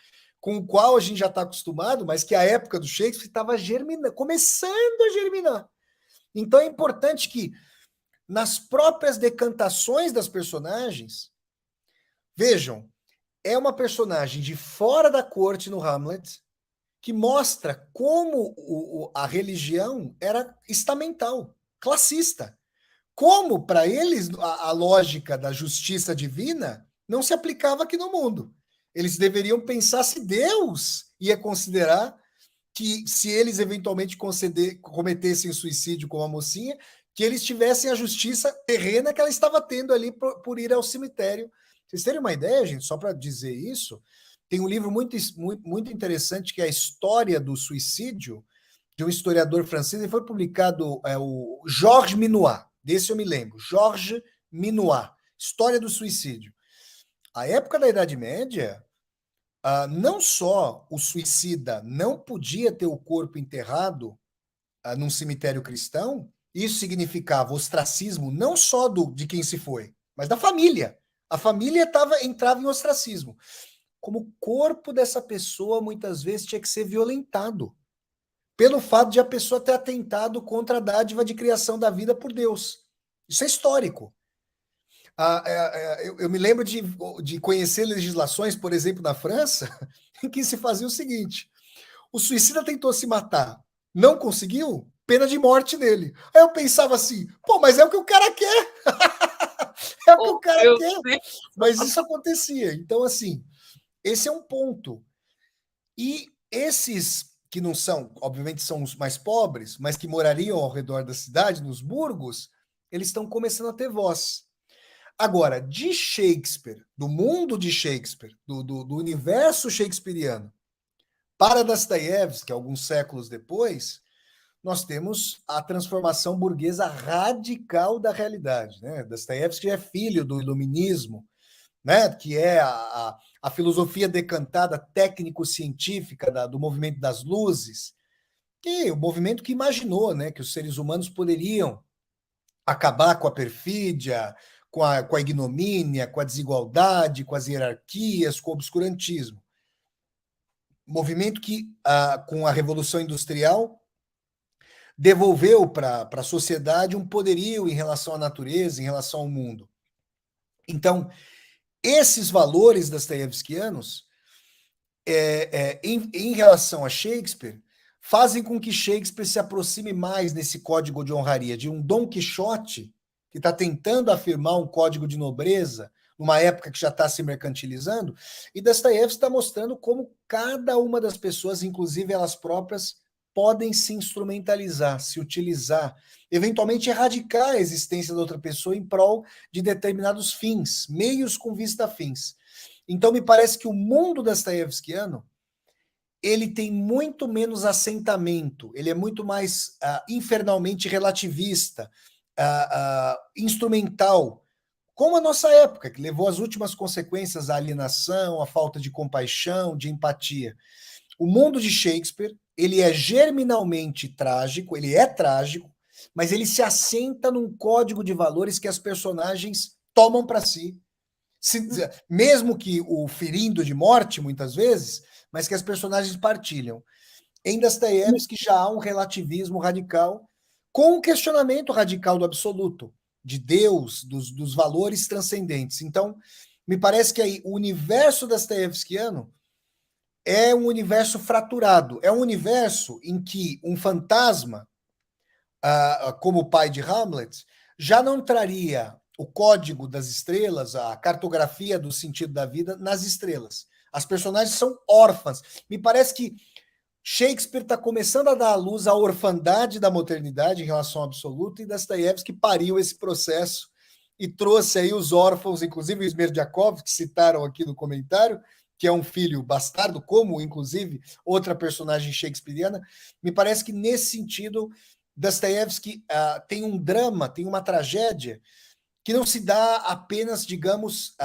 com o qual a gente já está acostumado, mas que a época do Shakespeare estava começando a germinar. Então é importante que nas próprias decantações das personagens, vejam, é uma personagem de fora da corte no Hamlet que mostra como a religião era estamental, classista. Como, para eles, a lógica da justiça divina não se aplicava aqui no mundo. Eles deveriam pensar se Deus ia considerar que, se eles eventualmente cometessem suicídio com a mocinha, que eles tivessem a justiça terrena que ela estava tendo ali por ir ao cemitério. Vocês terem uma ideia, gente, só para dizer isso, tem um livro muito interessante que é a História do Suicídio, de um historiador francês, ele foi publicado, o Georges Minois, desse eu me lembro, Georges Minois, História do Suicídio. A época da Idade Média, não só o suicida não podia ter o corpo enterrado num cemitério cristão, isso significava ostracismo não só de quem se foi, mas da família. A família entrava em ostracismo. Como o corpo dessa pessoa muitas vezes tinha que ser violentado, pelo fato de a pessoa ter atentado contra a dádiva de criação da vida por Deus. Isso é histórico. Eu me lembro de conhecer legislações, por exemplo, na França, em que se fazia o seguinte: o suicida tentou se matar, não conseguiu, pena de morte nele. Aí eu pensava assim, pô, mas é o que o cara quer. É o que o cara quer. Mas isso acontecia. Então, assim, esse é um ponto. E esses que não são, obviamente são os mais pobres, mas que morariam ao redor da cidade, nos burgos, eles estão começando a ter voz. Agora, de Shakespeare, do mundo de Shakespeare, do universo shakespeariano, para Dostoiévski, alguns séculos depois, nós temos a transformação burguesa radical da realidade. Né? Dostoiévski é filho do iluminismo, né? Que é a filosofia decantada técnico-científica do movimento das luzes, que o movimento que imaginou, né, que os seres humanos poderiam acabar com a perfídia, com a ignomínia, com a desigualdade, com as hierarquias, com o obscurantismo. Movimento que, com a Revolução Industrial, devolveu para a sociedade um poderio em relação à natureza, em relação ao mundo. Então, esses valores dostoiévskianos, em relação a Shakespeare, fazem com que Shakespeare se aproxime mais nesse código de honraria, de um Dom Quixote, que está tentando afirmar um código de nobreza, numa época que já está se mercantilizando, e Dostoiévski está mostrando como cada uma das pessoas, inclusive elas próprias, podem se instrumentalizar, se utilizar, eventualmente erradicar a existência da outra pessoa em prol de determinados fins, meios com vista a fins. Então, me parece que o mundo dostoiévskiano, ele tem muito menos assentamento, ele é muito mais infernalmente relativista, instrumental, como a nossa época, que levou às últimas consequências à alienação, à falta de compaixão, de empatia. O mundo de Shakespeare, ele é germinalmente trágico, ele é trágico, mas ele se assenta num código de valores que as personagens tomam para si, mesmo que o ferindo de morte, muitas vezes, mas que as personagens partilham. Em Dostoiévski já há um relativismo radical, com um questionamento radical do absoluto, de Deus, dos valores transcendentes. Então, me parece que aí o universo dostoiévskiano é um universo fraturado, é um universo em que um fantasma, como o pai de Hamlet, já não traria o código das estrelas, a cartografia do sentido da vida nas estrelas. As personagens são órfãs. Me parece que Shakespeare está começando a dar à luz a orfandade da modernidade em relação ao absoluto, e Dostoiévski pariu esse processo e trouxe aí os órfãos, inclusive o Smerdyakov, que citaram aqui no comentário, que é um filho bastardo, como, inclusive, outra personagem shakespeariana. Me parece que, nesse sentido, Dostoiévski tem um drama, tem uma tragédia que não se dá apenas, digamos,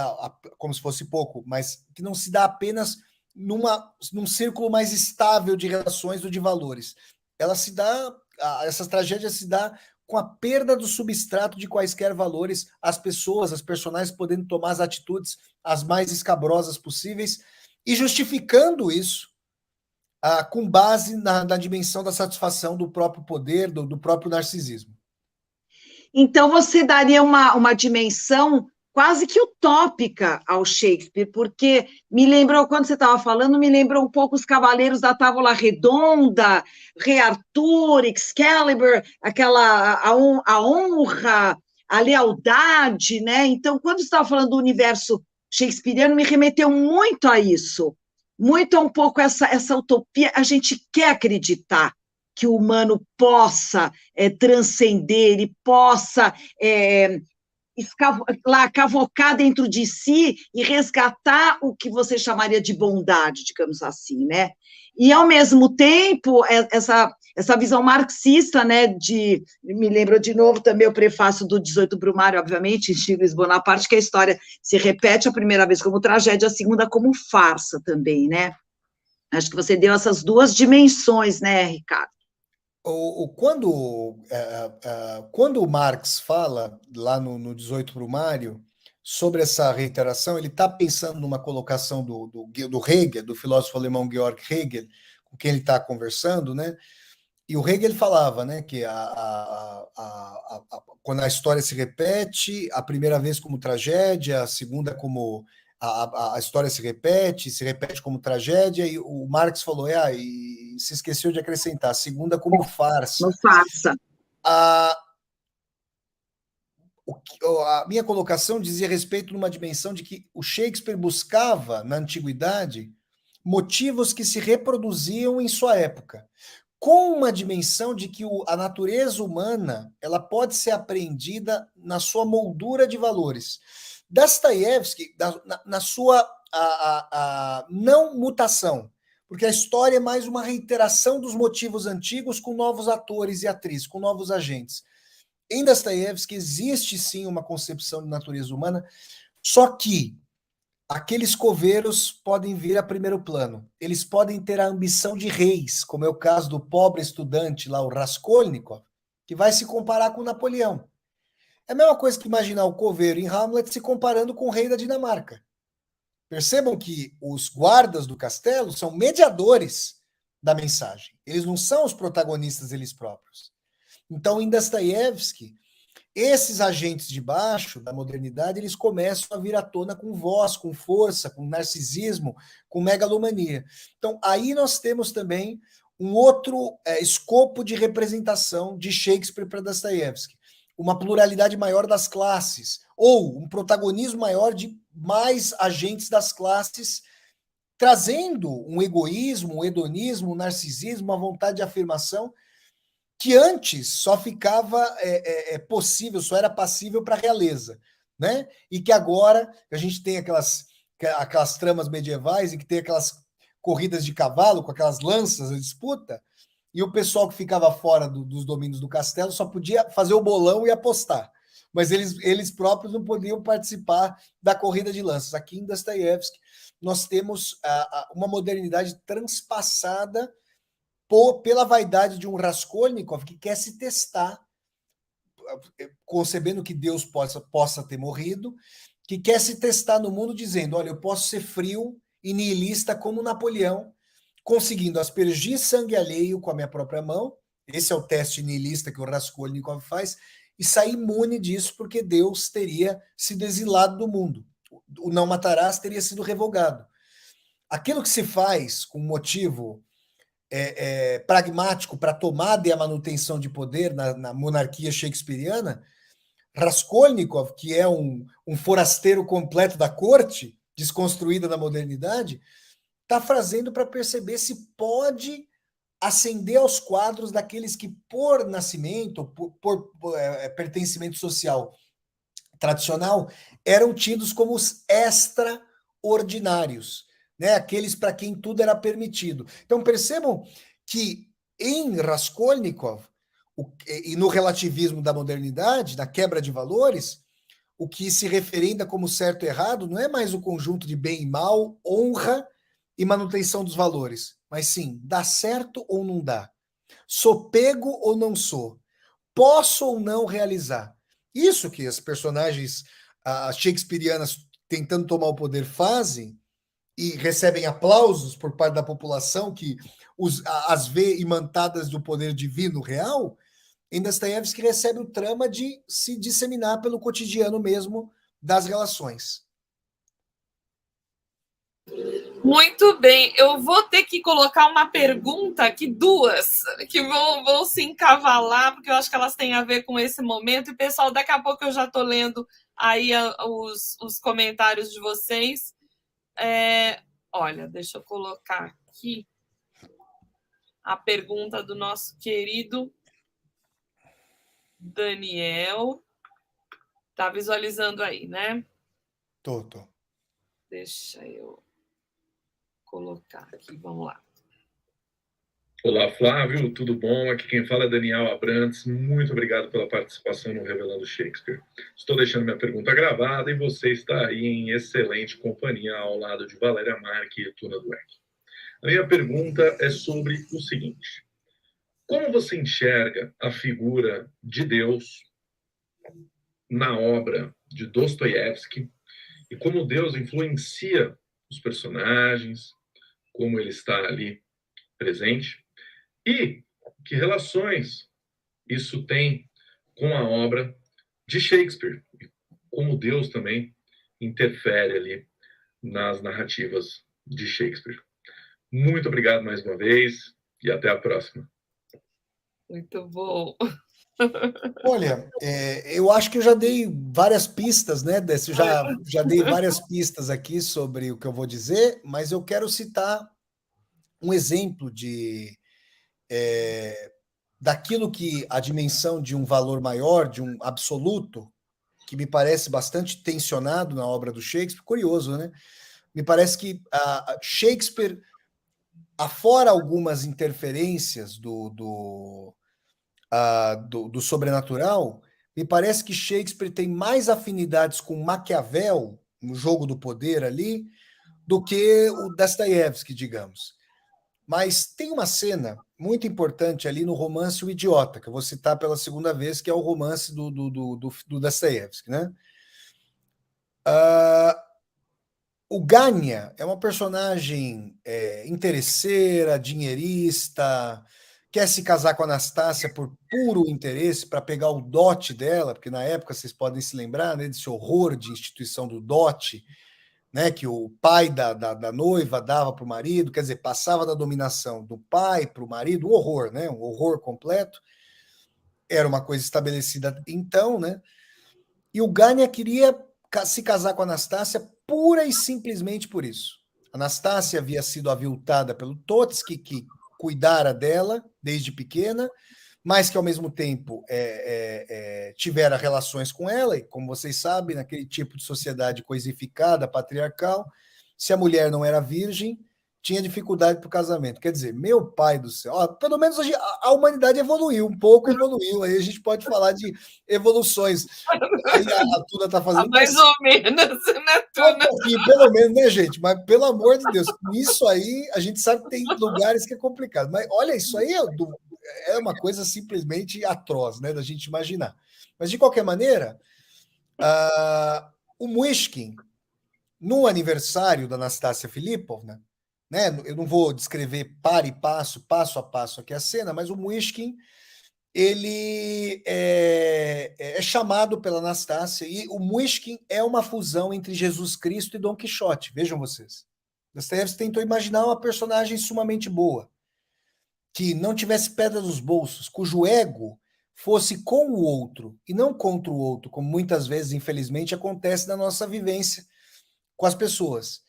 como se fosse pouco, mas que não se dá apenas num círculo mais estável de relações ou de valores. Essa tragédia se dá com a perda do substrato de quaisquer valores, as pessoas, as personagens podendo tomar as atitudes as mais escabrosas possíveis e justificando isso com base na dimensão da satisfação do próprio poder, do próprio narcisismo. Então, você daria uma dimensão quase que utópica ao Shakespeare, porque me lembrou, quando você estava falando, me lembrou um pouco os Cavaleiros da Távola Redonda, Rei Arthur, Excalibur, a honra, a lealdade, né? Então, quando você estava falando do universo shakespeariano, me remeteu muito a isso, muito a um pouco essa utopia. A gente quer acreditar que o humano possa transcender, ele possa lá cavocar dentro de si e resgatar o que você chamaria de bondade, digamos assim, né? E, ao mesmo tempo, essa visão marxista, né, me lembro de novo também o prefácio do 18 Brumário, obviamente, de Luiz Bonaparte, que a história se repete a primeira vez como tragédia, a segunda como farsa também, né? Acho que você deu essas duas dimensões, né, Ricardo? Quando o Marx fala lá no 18 Brumário sobre essa reiteração, ele está pensando numa colocação do Hegel, do filósofo alemão Georg Hegel, com quem ele está conversando, né? E o Hegel falava, né, que quando a história se repete, a primeira vez como tragédia, a segunda como a história se repete como tragédia, e o Marx falou, e se esqueceu de acrescentar, a segunda como farsa. Não farsa. A minha colocação dizia respeito numa dimensão de que o Shakespeare buscava, na antiguidade, motivos que se reproduziam em sua época, com uma dimensão de que a natureza humana ela pode ser apreendida na sua moldura de valores. Dostoiévski, na sua não mutação, porque a história é mais uma reiteração dos motivos antigos com novos atores e atrizes, com novos agentes. Em Dostoiévski existe sim uma concepção de natureza humana, só que aqueles coveiros podem vir a primeiro plano. Eles podem ter a ambição de reis, como é o caso do pobre estudante lá, o Raskolnikov, que vai se comparar com Napoleão. É a mesma coisa que imaginar o coveiro em Hamlet se comparando com o rei da Dinamarca. Percebam que os guardas do castelo são mediadores da mensagem. Eles não são os protagonistas eles próprios. Então, em Dostoiévski, esses agentes de baixo da modernidade, eles começam a vir à tona com voz, com força, com narcisismo, com megalomania. Então, aí nós temos também um outro escopo de representação de Shakespeare para Dostoiévski. Uma pluralidade maior das classes, ou um protagonismo maior de mais agentes das classes, trazendo um egoísmo, um hedonismo, um narcisismo, uma vontade de afirmação que antes só ficava possível, só era passível para a realeza, né? E que agora a gente tem aquelas tramas medievais e que tem aquelas corridas de cavalo com aquelas lanças, a disputa, e o pessoal que ficava fora dos domínios do castelo só podia fazer o bolão e apostar, mas eles próprios não podiam participar da corrida de lanças. Aqui em Dostoiévski nós temos uma modernidade transpassada pela vaidade de um Raskolnikov que quer se testar, concebendo que Deus possa ter morrido, que quer se testar no mundo dizendo, olha, eu posso ser frio e nihilista como Napoleão, conseguindo aspergir sangue alheio com a minha própria mão, esse é o teste nihilista que o Raskolnikov faz, e sair imune disso porque Deus teria sido exilado do mundo. O não matarás teria sido revogado. Aquilo que se faz com motivo pragmático para a tomada e a manutenção de poder na monarquia shakespeariana, Raskolnikov, que é um forasteiro completo da corte, desconstruída na modernidade, está fazendo para perceber se pode ascender aos quadros daqueles que, por nascimento, por pertencimento social tradicional, eram tidos como os extraordinários, né? Aqueles para quem tudo era permitido. Então percebam que em Raskolnikov e no relativismo da modernidade, na quebra de valores, o que se referenda como certo e errado não é mais o conjunto de bem e mal, honra e manutenção dos valores, mas sim, dá certo ou não dá? Sou pego ou não sou? Posso ou não realizar? Isso que as personagens shakespearianas tentando tomar o poder fazem e recebem aplausos por parte da população que as vê imantadas do poder divino real, em Dostoiévski recebe o trama de se disseminar pelo cotidiano mesmo das relações. Muito bem, eu vou ter que colocar uma pergunta aqui, duas, que vão se encavalar, porque eu acho que elas têm a ver com esse momento. E, pessoal, daqui a pouco eu já estou lendo aí os comentários de vocês. Olha, deixa eu colocar aqui a pergunta do nosso querido Daniel. Tá visualizando aí, né? Tô. Deixa eu colocar aqui, vamos lá. Olá, Flávio, tudo bom? Aqui quem fala é Daniel Abrantes. Muito obrigado pela participação no Revelando Shakespeare. Estou deixando minha pergunta gravada e você está aí em excelente companhia ao lado de Valéria Marque e Tuna Dweck. A minha pergunta é sobre o seguinte: como você enxerga a figura de Deus na obra de Dostoiévski e como Deus influencia os personagens, como ele está ali presente? E que relações isso tem com a obra de Shakespeare? Como Deus também interfere ali nas narrativas de Shakespeare. Muito obrigado mais uma vez e até a próxima. Muito bom. Olha, eu acho que eu já dei várias pistas, né? Já dei várias pistas aqui sobre o que eu vou dizer, mas eu quero citar um exemplo daquilo que a dimensão de um valor maior, de um absoluto, que me parece bastante tensionado na obra do Shakespeare, curioso, né? Me parece que Shakespeare, afora algumas interferências do sobrenatural, me parece que Shakespeare tem mais afinidades com Maquiavel, no jogo do poder ali, do que o Dostoiévski, digamos. Mas tem uma cena muito importante ali no romance O Idiota, que eu vou citar pela segunda vez, que é o romance do Dostoiévski, né? O Ganya é uma personagem interesseira, dinheirista, quer se casar com a Anastácia por puro interesse, para pegar o dote dela, porque na época vocês podem se lembrar, né, desse horror de instituição do dote, né, que o pai da noiva dava para o marido, quer dizer, passava da dominação do pai para o marido, um horror, né, um horror completo. Era uma coisa estabelecida então, né? E o Ganya queria se casar com a Anastácia pura e simplesmente por isso. Anastácia havia sido aviltada pelo Totski, que cuidara dela desde pequena, mas que ao mesmo tempo tivera relações com ela, e como vocês sabem, naquele tipo de sociedade coisificada, patriarcal, se a mulher não era virgem, tinha dificuldade para o casamento. Quer dizer, meu pai do céu, pelo menos hoje a humanidade evoluiu, um pouco evoluiu, aí a gente pode falar de evoluções. Aí a Tuna está fazendo... Mais ou menos, né, Tuna? Um pouquinho, pelo menos, né, gente? Mas, pelo amor de Deus, isso aí, a gente sabe que tem lugares que é complicado. Mas, olha, isso aí é uma coisa simplesmente atroz, né, da gente imaginar. Mas, de qualquer maneira, o Muishkin, no aniversário da Anastácia Filipovna, né, eu não vou descrever passo a passo aqui a cena, mas o Muishkin, ele é chamado pela Anastácia, e o Muishkin é uma fusão entre Jesus Cristo e Dom Quixote, vejam vocês. Dostoiévski tentou imaginar uma personagem sumamente boa, que não tivesse pedra nos bolsos, cujo ego fosse com o outro e não contra o outro, como muitas vezes, infelizmente, acontece na nossa vivência com as pessoas.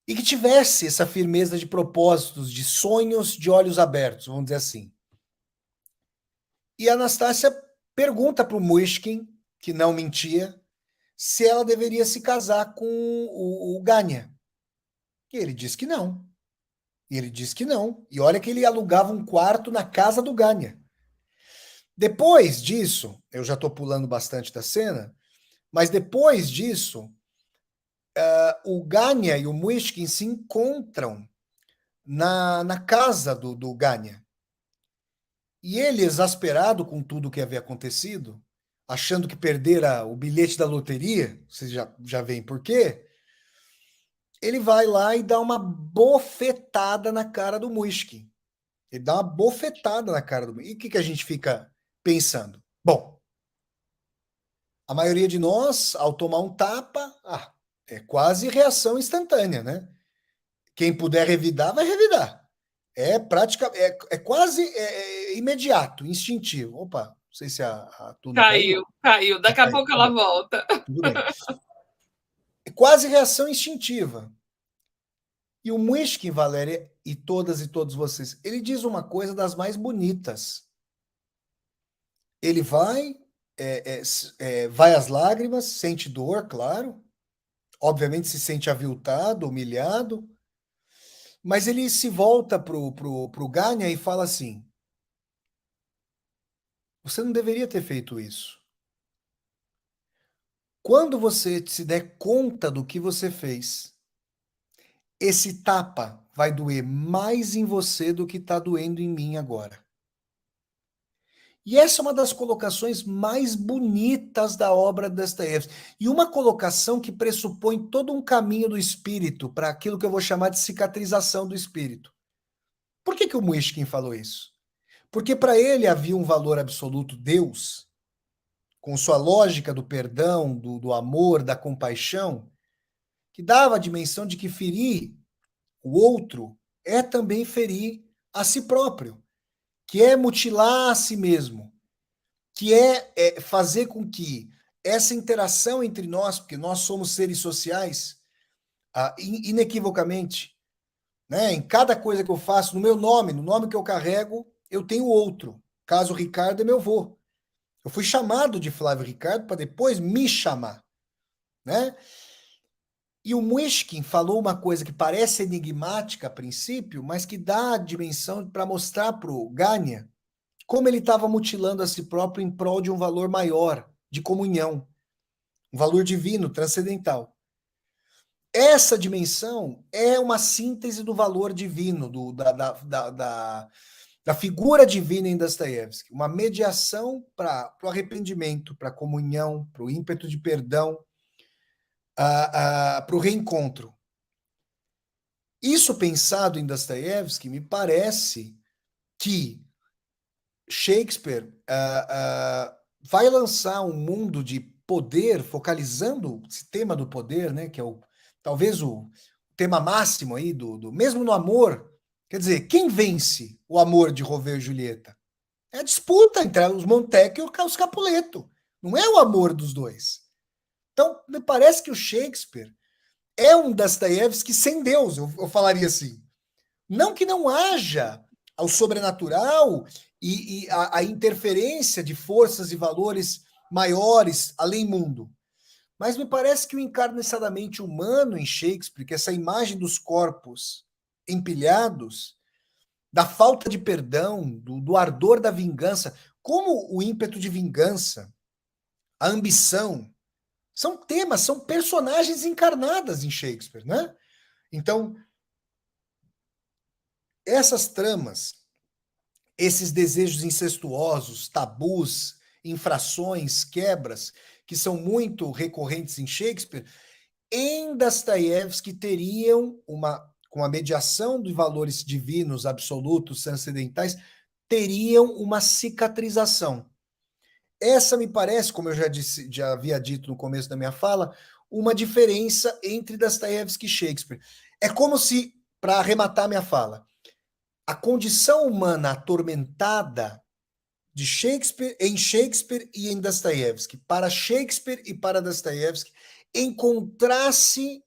E que tivesse essa firmeza de propósitos, de sonhos de olhos abertos, vamos dizer assim. E a Anastácia pergunta para o Muishkin, que não mentia, se ela deveria se casar com o Ganya. E ele diz que não. E olha que ele alugava um quarto na casa do Ganya. Depois disso, eu já estou pulando bastante da cena, mas depois disso, o Ganya e o Muishkin se encontram na casa do Ganya. E ele, exasperado com tudo o que havia acontecido, achando que perdera o bilhete da loteria, vocês já veem por quê, ele vai lá e dá uma bofetada na cara do Muishkin. Ele dá uma bofetada na cara do Muishkin. E o que a gente fica pensando? Bom, a maioria de nós, ao tomar um tapa, é quase reação instantânea, né? Quem puder revidar, vai revidar. É quase imediato, instintivo. Opa, não sei se a Tuna caiu. Daqui a pouco ela volta. Tudo bem. É quase reação instintiva. E o Muishkin, Valéria, e todas e todos vocês, ele diz uma coisa das mais bonitas. Ele vai vai às lágrimas, sente dor, claro, obviamente se sente aviltado, humilhado, mas ele se volta pro Ganya e fala assim: você não deveria ter feito isso. Quando você se der conta do que você fez, esse tapa vai doer mais em você do que está doendo em mim agora. E essa é uma das colocações mais bonitas da obra de Dostoiévski. E uma colocação que pressupõe todo um caminho do espírito para aquilo que eu vou chamar de cicatrização do espírito. Por que o Muishkin falou isso? Porque para ele havia um valor absoluto, Deus, com sua lógica do perdão, do amor, da compaixão, que dava a dimensão de que ferir o outro é também ferir a si próprio, que é mutilar a si mesmo, que é fazer com que essa interação entre nós, porque nós somos seres sociais, inequivocamente, né? Em cada coisa que eu faço, no meu nome, no nome que eu carrego, eu tenho outro. Caso Ricardo é meu avô. Eu fui chamado de Flávio Ricardo para depois me chamar, né? E o Muishkin falou uma coisa que parece enigmática a princípio, mas que dá a dimensão para mostrar para o Ganya como ele estava mutilando a si próprio em prol de um valor maior, de comunhão, um valor divino, transcendental. Essa dimensão é uma síntese do valor divino, da figura divina em Dostoiévski, uma mediação para o arrependimento, para a comunhão, para o ímpeto de perdão, para o reencontro. Isso pensado em Dostoiévski, me parece que Shakespeare vai lançar um mundo de poder, focalizando esse tema do poder, né, que é talvez o tema máximo aí mesmo no amor. Quer dizer, quem vence o amor de Romeu e Julieta? É a disputa entre os Montecchi e os Capuleto. Não é o amor dos dois. Então, me parece que o Shakespeare é um Dostoiévski sem Deus, eu falaria assim. Não que não haja o sobrenatural e a interferência de forças e valores maiores além mundo. Mas me parece que o encarniçadamente humano em Shakespeare, que essa imagem dos corpos empilhados, da falta de perdão, do ardor da vingança, como o ímpeto de vingança, a ambição, são temas, são personagens encarnadas em Shakespeare, né? Então, essas tramas, esses desejos incestuosos, tabus, infrações, quebras, que são muito recorrentes em Shakespeare, em Dostoiévski teriam com a mediação de valores divinos, absolutos, transcendentais, teriam uma cicatrização. Essa me parece, como eu já havia dito no começo da minha fala, uma diferença entre Dostoiévski e Shakespeare. É como se, para arrematar minha fala, a condição humana atormentada de Shakespeare, em Shakespeare e em Dostoiévski, para Shakespeare e para Dostoiévski, encontrasse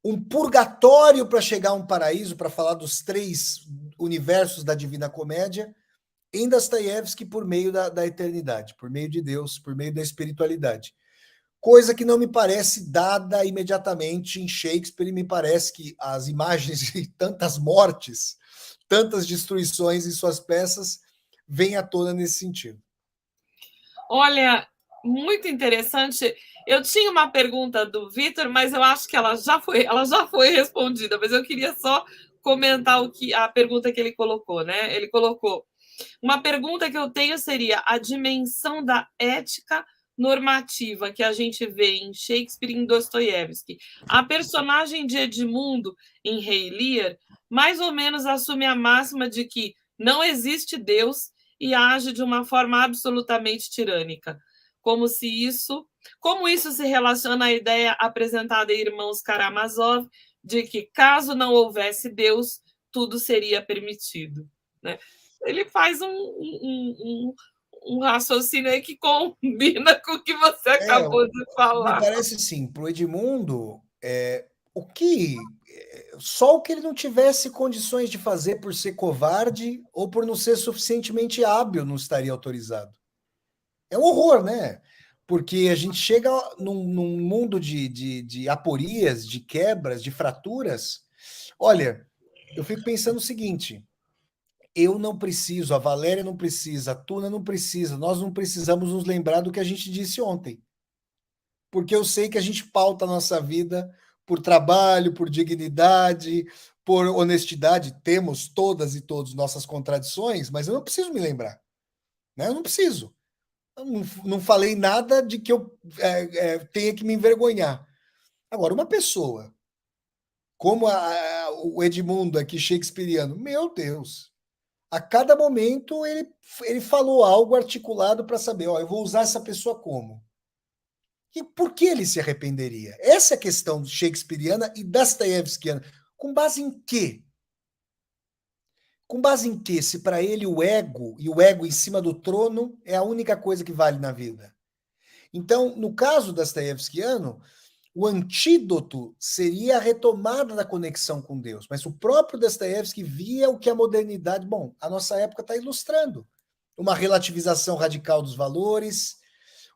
um purgatório para chegar a um paraíso, para falar dos 3 universos da Divina Comédia, em Dostoiévski por meio da eternidade, por meio de Deus, por meio da espiritualidade. Coisa que não me parece dada imediatamente em Shakespeare, e me parece que as imagens de tantas mortes, tantas destruições em suas peças, vêm à tona nesse sentido. Olha, muito interessante. Eu tinha uma pergunta do Vitor, mas eu acho que ela já foi respondida, mas eu queria só comentar a pergunta que ele colocou, né? Ele colocou: uma pergunta que eu tenho seria a dimensão da ética normativa que a gente vê em Shakespeare e em Dostoiévski. A personagem de Edmundo em Rei Lear mais ou menos assume a máxima de que não existe Deus e age de uma forma absolutamente tirânica. Como isso se relaciona à ideia apresentada em Irmãos Karamazov de que, caso não houvesse Deus, tudo seria permitido, né? Ele faz um raciocínio aí que combina com o que você acabou de falar. Me parece assim, para o Edmundo, só o que ele não tivesse condições de fazer por ser covarde ou por não ser suficientemente hábil não estaria autorizado. É um horror, né? Porque a gente chega num mundo de aporias, de quebras, de fraturas. Olha, eu fico pensando o seguinte: eu não preciso, a Valéria não precisa, a Tuna não precisa, nós não precisamos nos lembrar do que a gente disse ontem. Porque eu sei que a gente pauta a nossa vida por trabalho, por dignidade, por honestidade. Temos todas e todos nossas contradições, mas eu não preciso me lembrar. Né? Eu não preciso. Eu não falei nada de que eu tenha que me envergonhar. Agora, uma pessoa como o Edmundo aqui, shakespeariano, meu Deus, a cada momento ele falou algo articulado para saber, ó, eu vou usar essa pessoa como? E por que ele se arrependeria? Essa é a questão shakespeariana e dostoiévskiana. Com base em quê? Com base em quê? Se para ele o ego e o ego em cima do trono é a única coisa que vale na vida. Então, no caso dostoiévskiano, o antídoto seria a retomada da conexão com Deus. Mas o próprio Dostoiévski via o que a modernidade, bom, a nossa época está ilustrando. Uma relativização radical dos valores,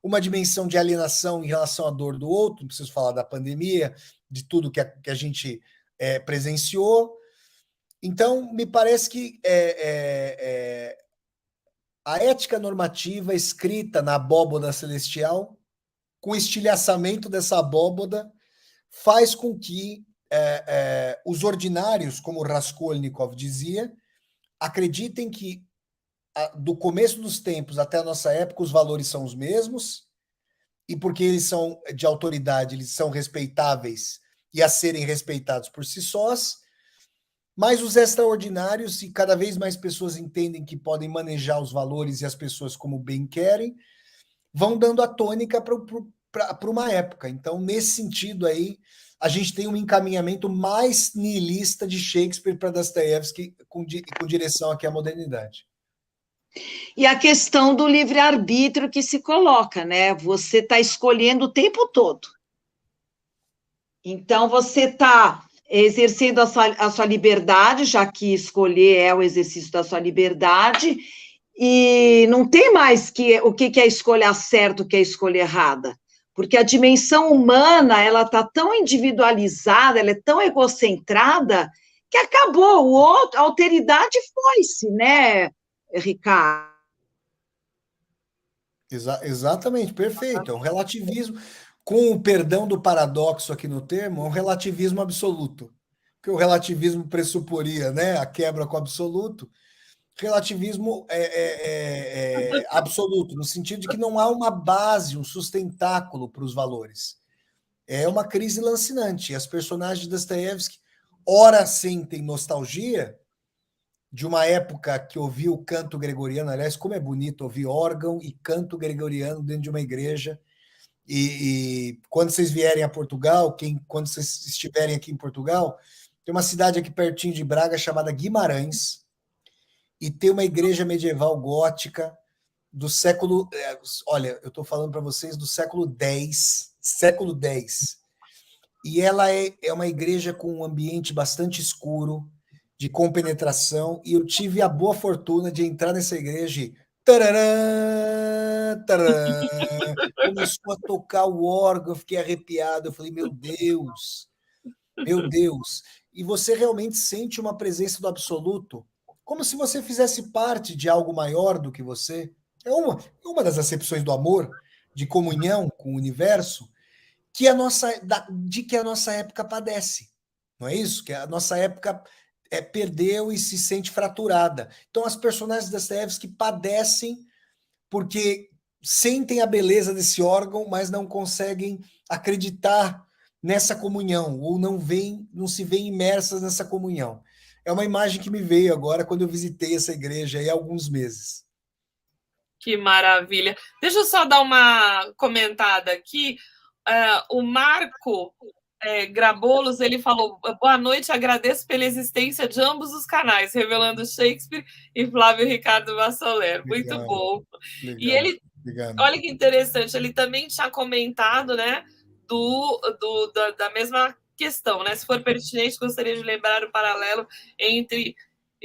uma dimensão de alienação em relação à dor do outro, não preciso falar da pandemia, de tudo que a gente presenciou. Então, me parece que a ética normativa escrita na abóboda celestial, com o estilhaçamento dessa abóboda, faz com que os ordinários, como Raskolnikov dizia, acreditem que do começo dos tempos até a nossa época os valores são os mesmos, e porque eles são de autoridade, eles são respeitáveis e a serem respeitados por si sós, mas os extraordinários, e cada vez mais pessoas entendem que podem manejar os valores e as pessoas como bem querem, vão dando a tônica para uma época. Então, nesse sentido aí, a gente tem um encaminhamento mais nihilista de Shakespeare para Dostoiévski, com direção aqui à modernidade. E a questão do livre-arbítrio que se coloca, né? Você está escolhendo o tempo todo. Então, você está exercendo a sua liberdade, já que escolher é o exercício da sua liberdade, e não tem mais o que é a escolha certa, o que é a escolha errada. Porque a dimensão humana, ela está tão individualizada, ela é tão egocentrada, que acabou, a alteridade foi-se, né, Ricardo? Exatamente, perfeito. É um relativismo, com o perdão do paradoxo aqui no termo, é um relativismo absoluto. Porque o relativismo pressuporia, né, a quebra com o absoluto. Relativismo absoluto, no sentido de que não há uma base, um sustentáculo para os valores. É uma crise lancinante. As personagens de Dostoiévski, ora sentem nostalgia de uma época que ouvi o canto gregoriano. Aliás, como é bonito ouvir órgão e canto gregoriano dentro de uma igreja. E quando vocês vierem a Portugal, quando vocês estiverem aqui em Portugal, tem uma cidade aqui pertinho de Braga chamada Guimarães, e tem uma igreja medieval gótica do século... olha, eu estou falando para vocês do século X, século X. E ela é uma igreja com um ambiente bastante escuro, de compenetração, e eu tive a boa fortuna de entrar nessa igreja e... Tararã, tararã, começou a tocar o órgão, eu fiquei arrepiado, eu falei, meu Deus, e você realmente sente uma presença do absoluto, como se você fizesse parte de algo maior do que você. É uma das acepções do amor, de comunhão com o universo, que a nossa época padece. Não é isso? Que a nossa época perdeu e se sente fraturada. Então, as personagens da Dostoiévski padecem porque sentem a beleza desse órgão, mas não conseguem acreditar nessa comunhão, ou não se veem imersas nessa comunhão. É uma imagem que me veio agora quando eu visitei essa igreja aí há alguns meses. Que maravilha. Deixa eu só dar uma comentada aqui. O Marco Grabolos, ele falou, boa noite, agradeço pela existência de ambos os canais, Revelando Shakespeare e Flávio Ricardo Vassoler. Muito bom. Legal, e ele, obrigado. Olha que interessante, ele também tinha comentado, né, da mesma questão, né? Se for pertinente, gostaria de lembrar o paralelo entre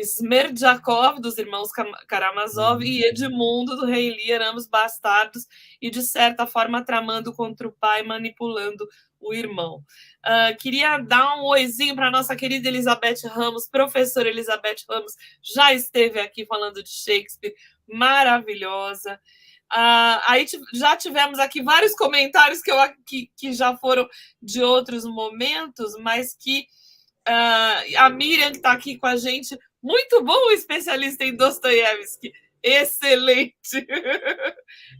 Smerdyakov, dos irmãos Karamazov, e Edmundo, do rei Lear, ambos bastardos, e de certa forma tramando contra o pai, manipulando o irmão. Queria dar um oizinho para a nossa querida Elizabeth Ramos, professora Elizabeth Ramos, já esteve aqui falando de Shakespeare, maravilhosa. Aí já tivemos aqui vários comentários que já foram de outros momentos, mas que a Miriam, que está aqui com a gente, muito bom, especialista em Dostoiévski. Excelente.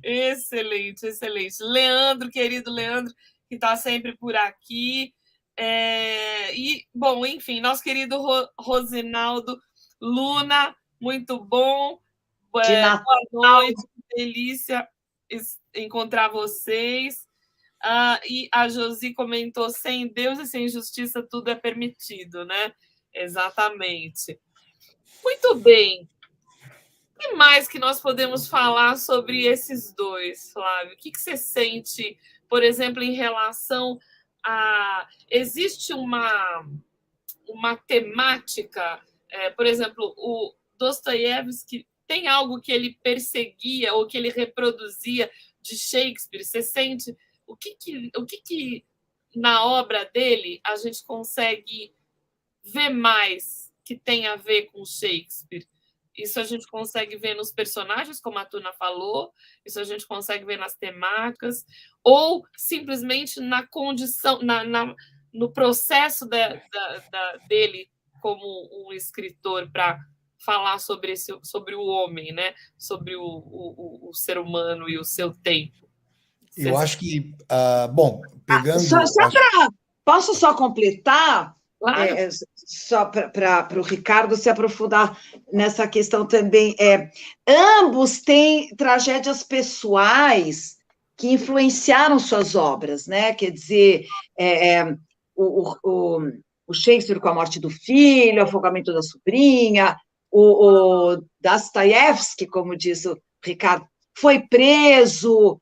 Excelente, excelente. Leandro, querido Leandro, que está sempre por aqui. E, bom, enfim, nosso querido Rosinaldo Luna, muito bom. Boa noite, delícia encontrar vocês. E a Josi comentou: sem Deus e sem justiça tudo é permitido, né? Exatamente. Muito bem. O que mais que nós podemos falar sobre esses dois, Flávio? O que você sente, por exemplo, em relação a... Existe uma temática, por exemplo, o Dostoiévski tem algo que ele perseguia ou que ele reproduzia de Shakespeare? Você sente... O que na obra dele a gente consegue ver mais que tem a ver com Shakespeare? Isso a gente consegue ver nos personagens, como a Tuna falou, isso a gente consegue ver nas temáticas, ou simplesmente na condição, no processo dele como um escritor para falar sobre o homem, né? Sobre o ser humano e o seu tempo. Eu acho que, bom, pegando... Posso só completar? Claro. Só para o Ricardo se aprofundar nessa questão também. Ambos têm tragédias pessoais que influenciaram suas obras, né? Quer dizer, o Shakespeare com a morte do filho, o afogamento da sobrinha, o Dostoiévski, como diz o Ricardo, foi preso,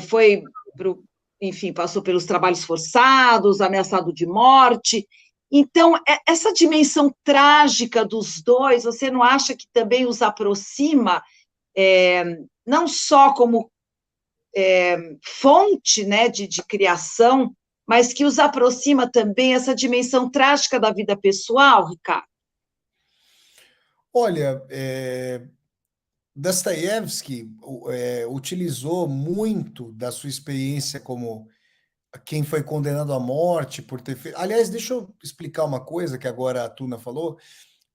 foi enfim, passou pelos trabalhos forçados, ameaçado de morte. Então, essa dimensão trágica dos dois, você não acha que também os aproxima, não só como fonte, né, de criação, mas que os aproxima também essa dimensão trágica da vida pessoal, Ricardo? Olha, Dostoiévski utilizou muito da sua experiência como quem foi condenado à morte por ter feito... Aliás, deixa eu explicar uma coisa que agora a Tuna falou.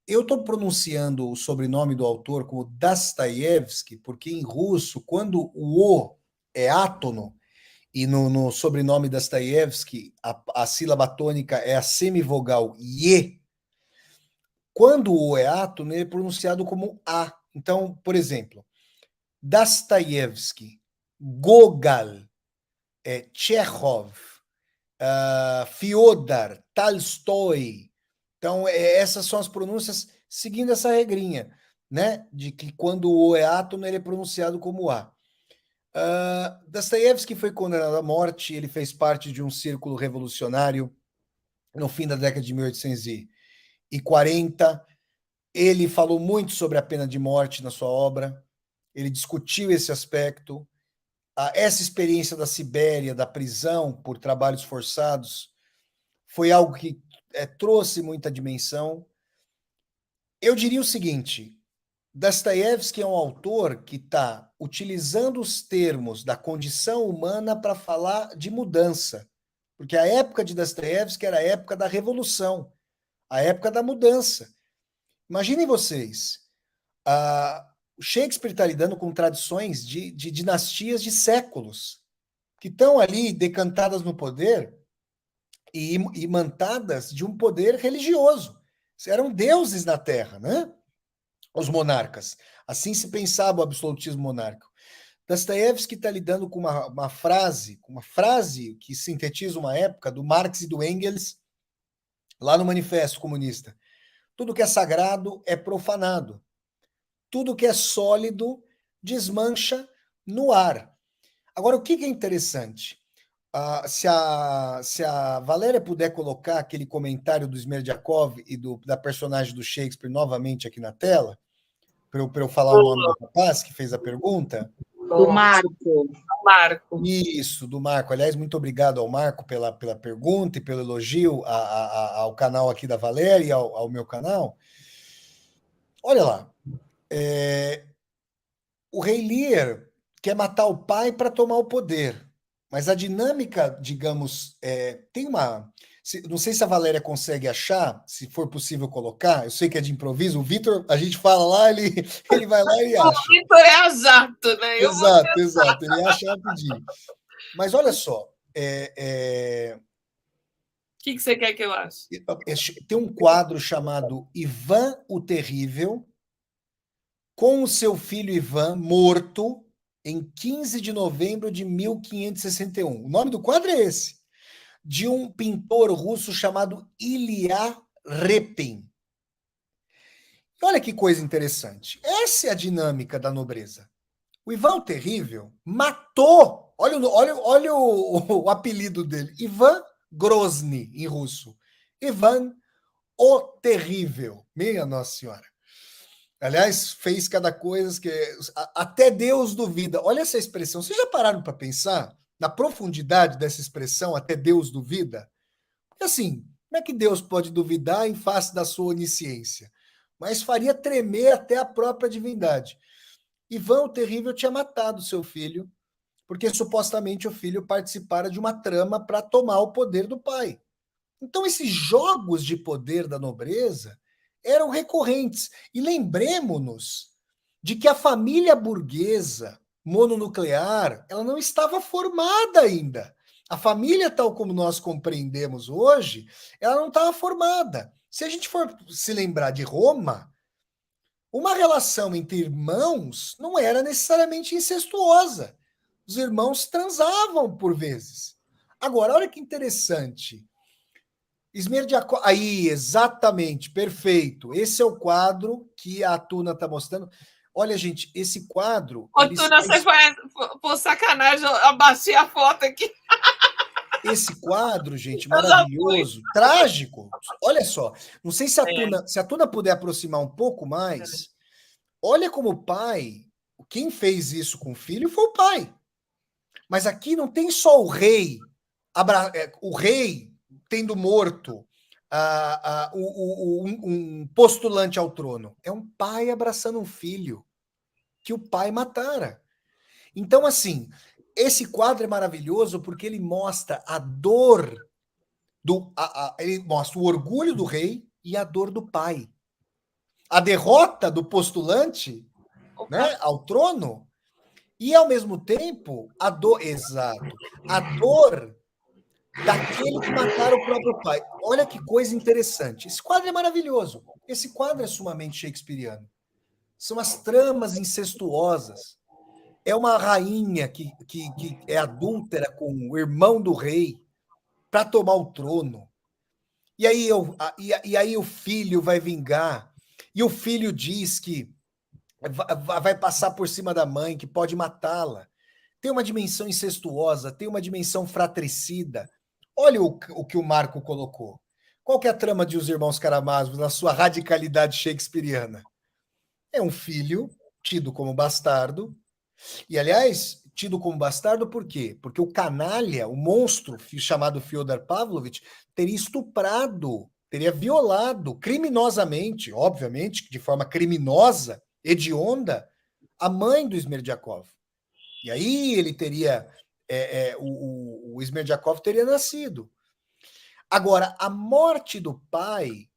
Eu estou pronunciando o sobrenome do autor como Dostoiévski, porque em russo, quando o O é átono, e no sobrenome Dostoiévski, a sílaba tônica é a semivogal Ye, quando o O é átono, ele é pronunciado como A. Então, por exemplo, Dostoiévski, Gogol, Chekhov, Fyodor, Tolstói. Então, essas são as pronúncias seguindo essa regrinha, né? De que quando o O é átono, ele é pronunciado como A. Dostoiévski foi condenado à morte, ele fez parte de um círculo revolucionário no fim da década de 1840. Ele falou muito sobre a pena de morte na sua obra, ele discutiu esse aspecto. Essa experiência da Sibéria, da prisão por trabalhos forçados, foi algo que trouxe muita dimensão. Eu diria o seguinte: Dostoiévski é um autor que está utilizando os termos da condição humana para falar de mudança, porque a época de Dostoiévski era a época da revolução, a época da mudança. Imaginem vocês, o Shakespeare está lidando com tradições de dinastias de séculos, que estão ali decantadas no poder e imantadas de um poder religioso. Eram deuses na Terra, né? Os monarcas. Assim se pensava o absolutismo monárquico. Dostoiévski está lidando com uma frase que sintetiza uma época do Marx e do Engels, lá no Manifesto Comunista. Tudo que é sagrado é profanado. Tudo que é sólido desmancha no ar. Agora, o que é interessante? Se a Valéria puder colocar aquele comentário do Smerdyakov e da personagem do Shakespeare novamente aqui na tela, para eu falar o nome do rapaz que fez a pergunta. Do Marco. Isso, do Marco. Aliás, muito obrigado ao Marco pela pergunta e pelo elogio ao canal aqui da Valéria e ao meu canal. Olha lá. O rei Lear quer matar o pai para tomar o poder. Mas a dinâmica, digamos, tem uma... Não sei se a Valéria consegue achar, se for possível colocar. Eu sei que é de improviso. O Vitor, a gente fala lá, ele vai lá e acha. O Vitor é a jato, né? Exato. Ele acha rapidinho. Mas olha só. O que você quer que eu ache? Tem um quadro chamado Ivan o Terrível, com o seu filho Ivan morto em 15 de novembro de 1561. O nome do quadro é esse, de um pintor russo chamado Ilya Repin. Olha que coisa interessante. Essa é a dinâmica da nobreza. O Ivan o Terrível matou, olha o apelido dele, Ivan Grozny, em russo. Ivan o Terrível. Minha Nossa Senhora. Aliás, fez cada coisa que até Deus duvida. Olha essa expressão. Vocês já pararam para pensar na profundidade dessa expressão, até Deus duvida? Porque assim, como é que Deus pode duvidar em face da sua onisciência? Mas faria tremer até a própria divindade. Ivan o Terrível tinha matado seu filho, porque supostamente o filho participara de uma trama para tomar o poder do pai. Então, esses jogos de poder da nobreza eram recorrentes. E lembremos-nos de que a família burguesa mononuclear, ela não estava formada ainda. A família, tal como nós compreendemos hoje, ela não estava formada. Se a gente for se lembrar de Roma, uma relação entre irmãos não era necessariamente incestuosa. Os irmãos transavam por vezes. Agora, olha que interessante. Smerdyakov, aí, exatamente, perfeito. Esse é o quadro que a Tuna está mostrando. Olha, gente, esse quadro... Ô, Tuna, você vai, por sacanagem, eu abaixei a foto aqui. Esse quadro, gente, maravilhoso, trágico. Olha só, não sei se a Tuna puder aproximar um pouco mais. Olha como o pai, quem fez isso com o filho foi o pai. Mas aqui não tem só o rei tendo morto um postulante ao trono. É um pai abraçando um filho que o pai matara. Então, assim, esse quadro é maravilhoso porque ele mostra a dor ele mostra o orgulho do rei e a dor do pai. A derrota do postulante, né, ao trono e, ao mesmo tempo, a dor daquele que mataram o próprio pai. Olha que coisa interessante. Esse quadro é maravilhoso. Esse quadro é sumamente shakespeariano. São as tramas incestuosas. É uma rainha que é adúltera com o irmão do rei para tomar o trono. E aí o filho vai vingar. E o filho diz que vai passar por cima da mãe, que pode matá-la. Tem uma dimensão incestuosa, tem uma dimensão fratricida. Olha o que o Marco colocou. Qual que é a trama de Os Irmãos Karamazov na sua radicalidade shakespeariana? É um filho tido como bastardo. E, aliás, tido como bastardo por quê? Porque o canalha, o monstro chamado Fyodor Pavlovich, teria estuprado, teria violado criminosamente, obviamente, de forma criminosa, hedionda, a mãe do Smerdyakov. E aí ele teria... o Smerdyakov teria nascido. Agora, a morte do pai,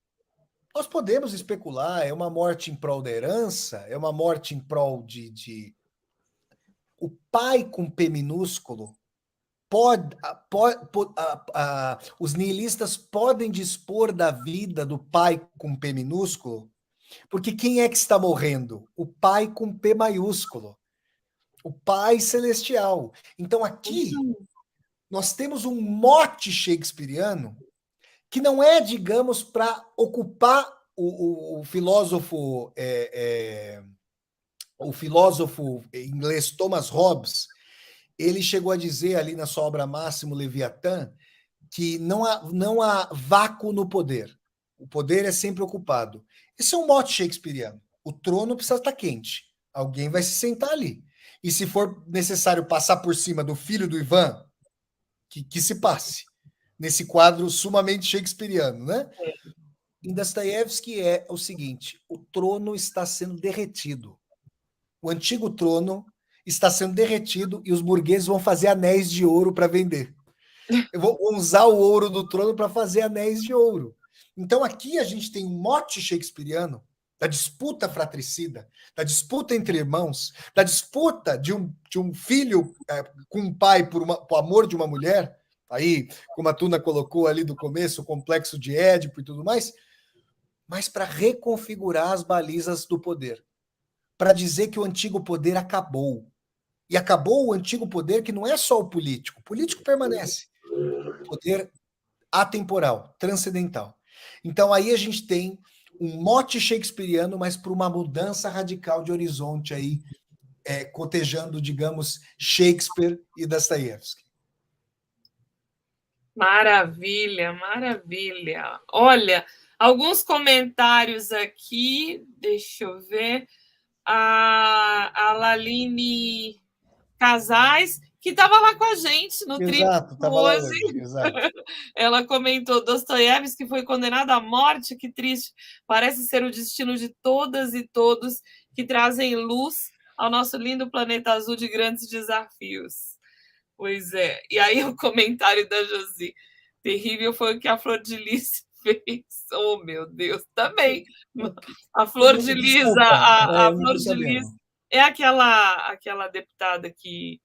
nós podemos especular, é uma morte em prol da herança, é uma morte em prol de... O pai com P minúsculo os nihilistas podem dispor da vida do pai com P minúsculo, porque quem é que está morrendo? O pai com P maiúsculo. O pai celestial. Então aqui nós temos um mote shakespeariano que não é, digamos, para ocupar o filósofo inglês Thomas Hobbes, ele chegou a dizer ali na sua obra Máximo Leviatã que não há vácuo no poder. O poder é sempre ocupado. Esse é um mote shakespeariano. O trono precisa estar quente. Alguém vai se sentar ali. E se for necessário passar por cima do filho do Ivan, que se passe. Nesse quadro sumamente shakespeariano, né? Em Dostoiévski é o seguinte: o trono está sendo derretido. O antigo trono está sendo derretido e os burgueses vão fazer anéis de ouro para vender. Eu vou usar o ouro do trono para fazer anéis de ouro. Então aqui a gente tem um mote shakespeariano da disputa fratricida, da disputa entre irmãos, da disputa de um filho com um pai por amor de uma mulher, aí, como a Tuna colocou ali do começo, o complexo de Édipo e tudo mais, mas para reconfigurar as balizas do poder, para dizer que o antigo poder acabou. E acabou o antigo poder que não é só o político permanece. Poder atemporal, transcendental. Então aí a gente tem um mote shakespeariano, mas para uma mudança radical de horizonte aí, cotejando, digamos, Shakespeare e Dostoiévski. Maravilha, maravilha. Olha, alguns comentários aqui, deixa eu ver. A Laline Casais, que estava lá com a gente no Exato, estava lá hoje. Exato. Ela comentou: Dostoiévski foi condenado à morte, que triste. Parece ser o destino de todas e todos que trazem luz ao nosso lindo planeta azul de grandes desafios. Pois é. E aí o comentário da Josi: terrível foi o que a Flor de Lis fez. Oh, meu Deus, também. A Flor de Lis, a Flor de Lis é aquela deputada que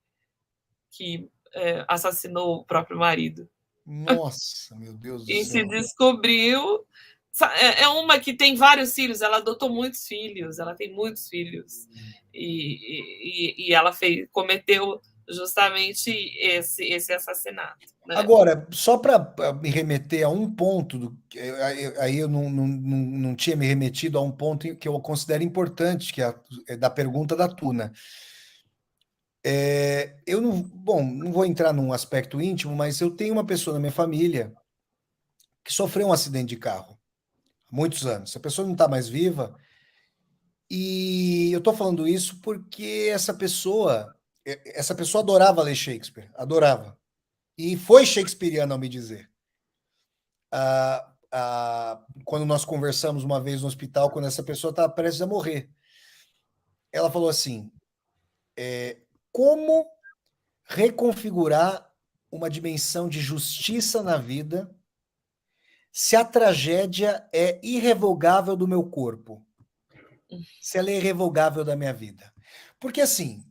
assassinou o próprio marido. Nossa, meu Deus do céu. E se descobriu. É uma que tem vários filhos, ela adotou muitos filhos, ela tem muitos filhos. E ela cometeu justamente esse assassinato. Né? Agora, só para me remeter a um ponto, aí eu não tinha me remetido a um ponto que eu considero importante, que é da pergunta da Tuna. Eu não vou entrar num aspecto íntimo, mas eu tenho uma pessoa na minha família que sofreu um acidente de carro há muitos anos. A pessoa não está mais viva, e eu estou falando isso porque essa pessoa adorava ler Shakespeare, adorava. E foi shakespeariano, ao me dizer. Quando nós conversamos uma vez no hospital, quando essa pessoa estava prestes a morrer, ela falou assim: como reconfigurar uma dimensão de justiça na vida se a tragédia é irrevogável do meu corpo? Se ela é irrevogável da minha vida? Porque, assim,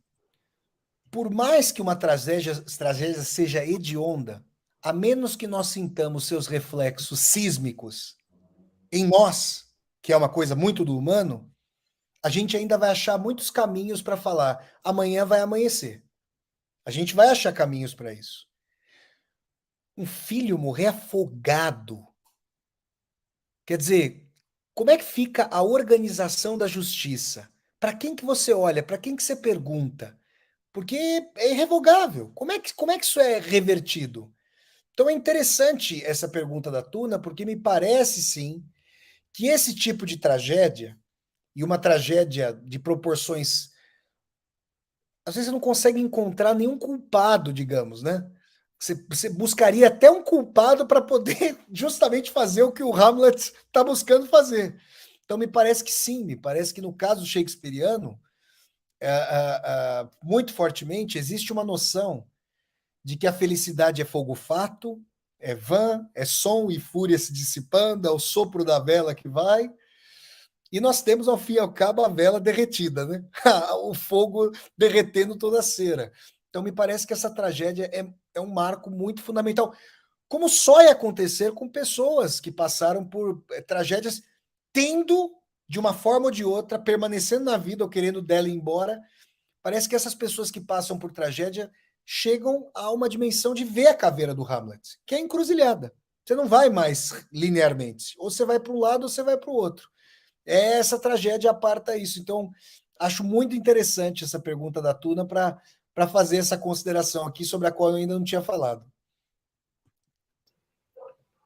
por mais que uma tragédia seja hedionda, a menos que nós sintamos seus reflexos sísmicos em nós, que é uma coisa muito do humano, a gente ainda vai achar muitos caminhos para falar: amanhã vai amanhecer. A gente vai achar caminhos para isso. Um filho morrer afogado. Quer dizer, como é que fica a organização da justiça? Para quem que você olha? Para quem que você pergunta? Porque é irrevogável. Como é que isso é revertido? Então é interessante essa pergunta da Tuna, porque me parece, sim, que esse tipo de tragédia, e uma tragédia de proporções... Às vezes você não consegue encontrar nenhum culpado, digamos, né? Você buscaria até um culpado para poder justamente fazer o que o Hamlet está buscando fazer. Então me parece que sim, me parece que no caso shakespeariano, muito fortemente, existe uma noção de que a felicidade é fogo-fato, é vã, é som e fúria se dissipando, é o sopro da vela que vai, e nós temos, ao fim e ao cabo, a vela derretida, né? O fogo derretendo toda a cera. Então, me parece que essa tragédia é um marco muito fundamental, como só ia acontecer com pessoas que passaram por tragédias, tendo, de uma forma ou de outra, permanecendo na vida ou querendo dela ir embora. Parece que essas pessoas que passam por tragédia chegam a uma dimensão de ver a caveira do Hamlet, que é encruzilhada. Você não vai mais linearmente. Ou você vai para um lado ou você vai para o outro. Essa tragédia aparta isso. Então, acho muito interessante essa pergunta da Tuna para para fazer essa consideração aqui sobre a qual eu ainda não tinha falado.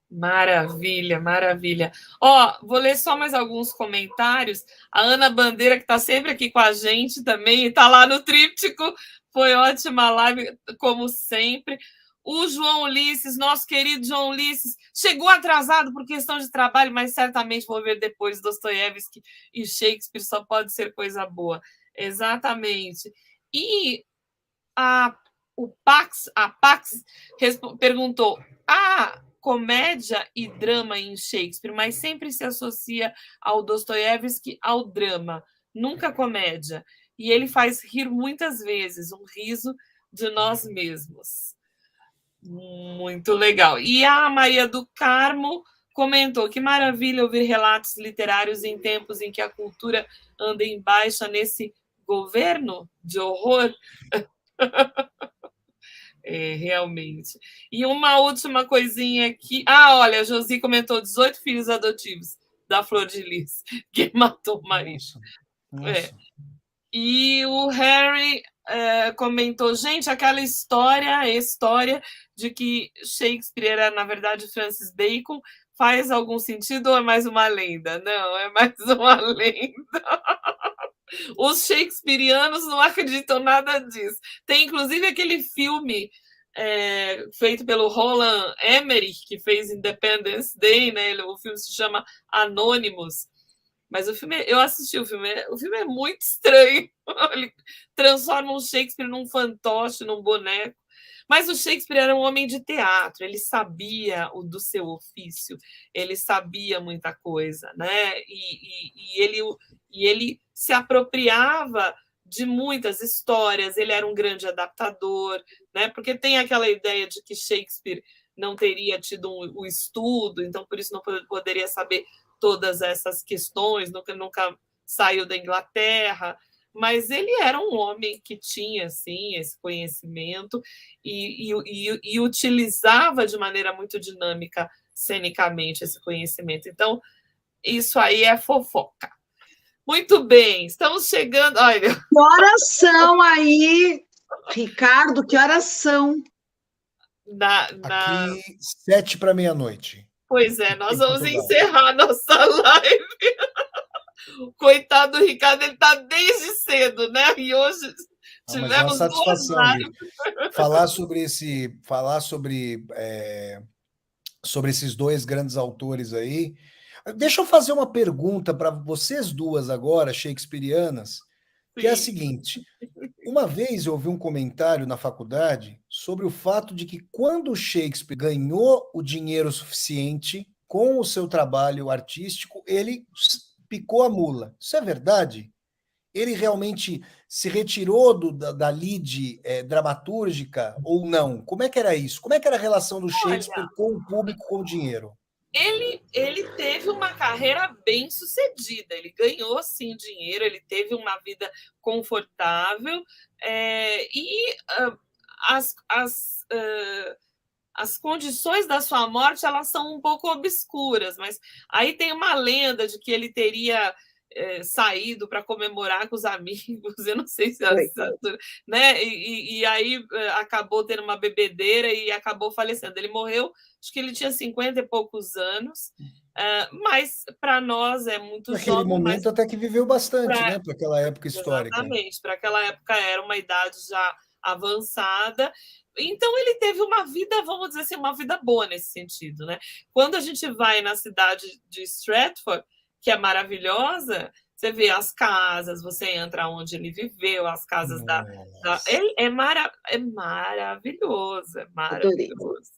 Maravilha, maravilha. Ó, vou ler só mais alguns comentários. A Ana Bandeira, que está sempre aqui com a gente também, está lá no Tríptico. Foi ótima a live, como sempre. O João Ulisses, nosso querido João Ulisses, chegou atrasado por questão de trabalho, mas certamente vou ver depois Dostoiévski e Shakespeare, só pode ser coisa boa. Exatamente. E a Pax perguntou: comédia e drama em Shakespeare, mas sempre se associa ao Dostoiévski ao drama, nunca comédia. E ele faz rir muitas vezes, um riso de nós mesmos. Muito legal. E a Maria do Carmo comentou: que maravilha ouvir relatos literários em tempos em que a cultura anda em baixa nesse governo de horror. Realmente. E uma última coisinha aqui. Olha, a Josi comentou 18 filhos adotivos da Flor de Lis, que matou o marido. Nossa. E o Harry comentou: gente, aquela história de que Shakespeare era, na verdade, Francis Bacon, faz algum sentido ou é mais uma lenda? Não, é mais uma lenda. Os shakespearianos não acreditam nada disso. Tem, inclusive, aquele filme feito pelo Roland Emmerich, que fez Independence Day, né? O filme se chama Anonymous. Mas o filme, eu assisti o filme é muito estranho. Ele transforma o Shakespeare num fantoche, num boneco. Mas o Shakespeare era um homem de teatro, ele sabia do seu ofício, ele sabia muita coisa, né? E ele se apropriava de muitas histórias, ele era um grande adaptador, né? Porque tem aquela ideia de que Shakespeare não teria tido o estudo, então por isso não poderia saber todas essas questões, nunca saiu da Inglaterra, mas ele era um homem que tinha, sim, esse conhecimento e utilizava de maneira muito dinâmica, cenicamente, esse conhecimento. Então, isso aí é fofoca. Muito bem, estamos chegando... Olha... Que horas são aí, Ricardo? Que horas são? Aqui, 7 para meia-noite. Pois é, nós vamos encerrar nossa live. Coitado do Ricardo, ele está desde cedo, né? E hoje tivemos uma satisfação falar sobre esses dois grandes autores aí. Deixa eu fazer uma pergunta para vocês duas agora, shakespearianas, que é a seguinte: uma vez eu ouvi um comentário na faculdade sobre o fato de que quando Shakespeare ganhou o dinheiro suficiente com o seu trabalho artístico, ele picou a mula. Isso é verdade? Ele realmente se retirou da lide dramatúrgica ou não? Como é que era isso? Como é que era a relação do Shakespeare com o público, com o dinheiro? Ele teve uma carreira bem sucedida, ele ganhou sim dinheiro, ele teve uma vida confortável as condições da sua morte elas são um pouco obscuras, mas aí tem uma lenda de que ele teria saído para comemorar com os amigos, eu não sei se né? E aí acabou tendo uma bebedeira e acabou falecendo. Ele morreu, acho que ele tinha 50 e poucos anos, mas para nós é muito jovem. Naquele momento até que viveu bastante, né? Para aquela época histórica. Exatamente, para aquela época era uma idade já avançada. Então ele teve uma vida, vamos dizer assim, uma vida boa nesse sentido, né? Quando a gente vai na cidade de Stratford, que é maravilhosa, você vê as casas, você entra onde ele viveu, as casas é maravilhoso, é maravilhoso.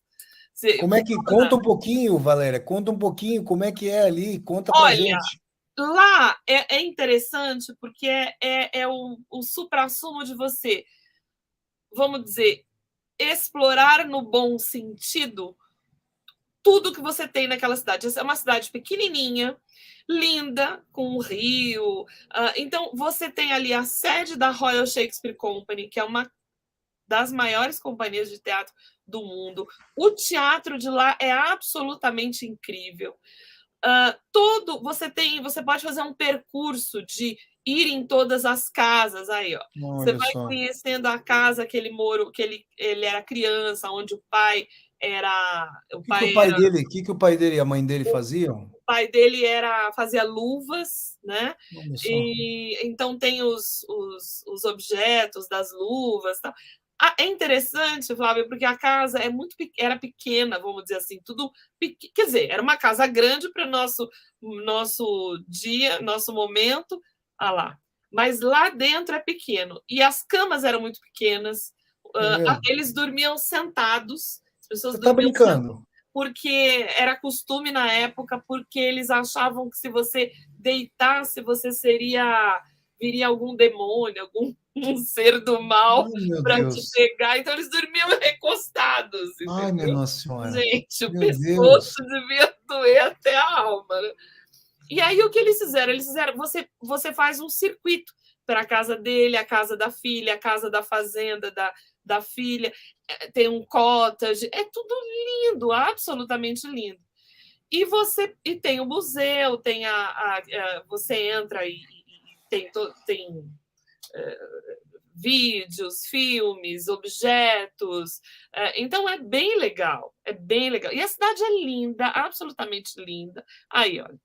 Como é que... Conta um pouquinho, Valéria, conta um pouquinho como é que é ali, conta pra gente. Lá é interessante porque é o suprassumo de você, vamos dizer, explorar no bom sentido tudo que você tem naquela cidade. É uma cidade pequenininha, linda, com um rio. Então, você tem ali a sede da Royal Shakespeare Company, que é uma das maiores companhias de teatro do mundo. O teatro de lá é absolutamente incrível. Você pode fazer um percurso de ir em todas as casas. Aí, ó. Você Olha vai só. conhecendo a casa que ele morou, que ele era criança, onde o pai era. O que o pai dele, que o pai dele e a mãe dele faziam? O pai dele fazia luvas, né? Olha só. E então tem os objetos das luvas, tal. É interessante, Flávio, porque a casa era pequena, vamos dizer assim, tudo quer dizer, era uma casa grande para nosso dia, nosso momento, lá. Mas lá dentro é pequeno e as camas eram muito pequenas. Eles dormiam sentados, as pessoas Você está brincando? Porque era costume na época, porque eles achavam que se você deitasse, viria algum demônio, algum ser do mal para te pegar. Então eles dormiam recostados. Entendeu? Ai, minha Nossa Senhora. Gente, o Meu pescoço Deus. devia doer até a alma. Né? E aí o que eles fizeram? Você faz um circuito para a casa dele, a casa da filha, a casa da fazenda da filha, tem um cottage, é tudo lindo, absolutamente lindo. E tem o museu, tem você entra e tem vídeos, filmes, objetos. Então é bem legal, é bem legal. E a cidade é linda, absolutamente linda. Aí, olha.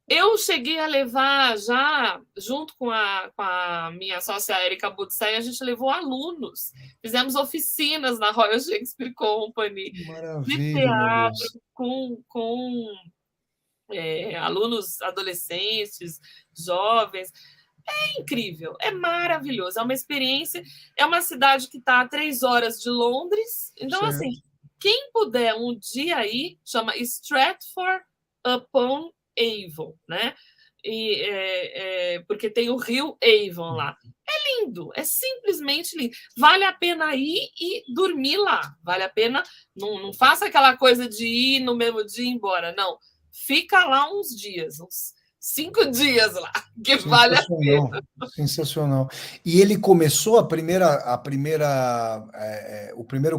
Eu cheguei a levar já, junto com a minha sócia Erika Butzai, a gente levou alunos. Fizemos oficinas na Royal Shakespeare Company, de teatro, com alunos adolescentes, jovens. É incrível, é maravilhoso, é uma experiência. É uma cidade que está a 3 horas de Londres. Então, certo. Assim, quem puder um dia aí, chama Stratford upon Avon, né? Porque tem o rio Avon lá. É lindo, é simplesmente lindo. Vale a pena ir e dormir lá. Vale a pena, não faça aquela coisa de ir no mesmo dia e ir embora, não. Fica lá uns dias, uns 5 dias lá, que vale a pena. Sensacional. E ele começou o primeiro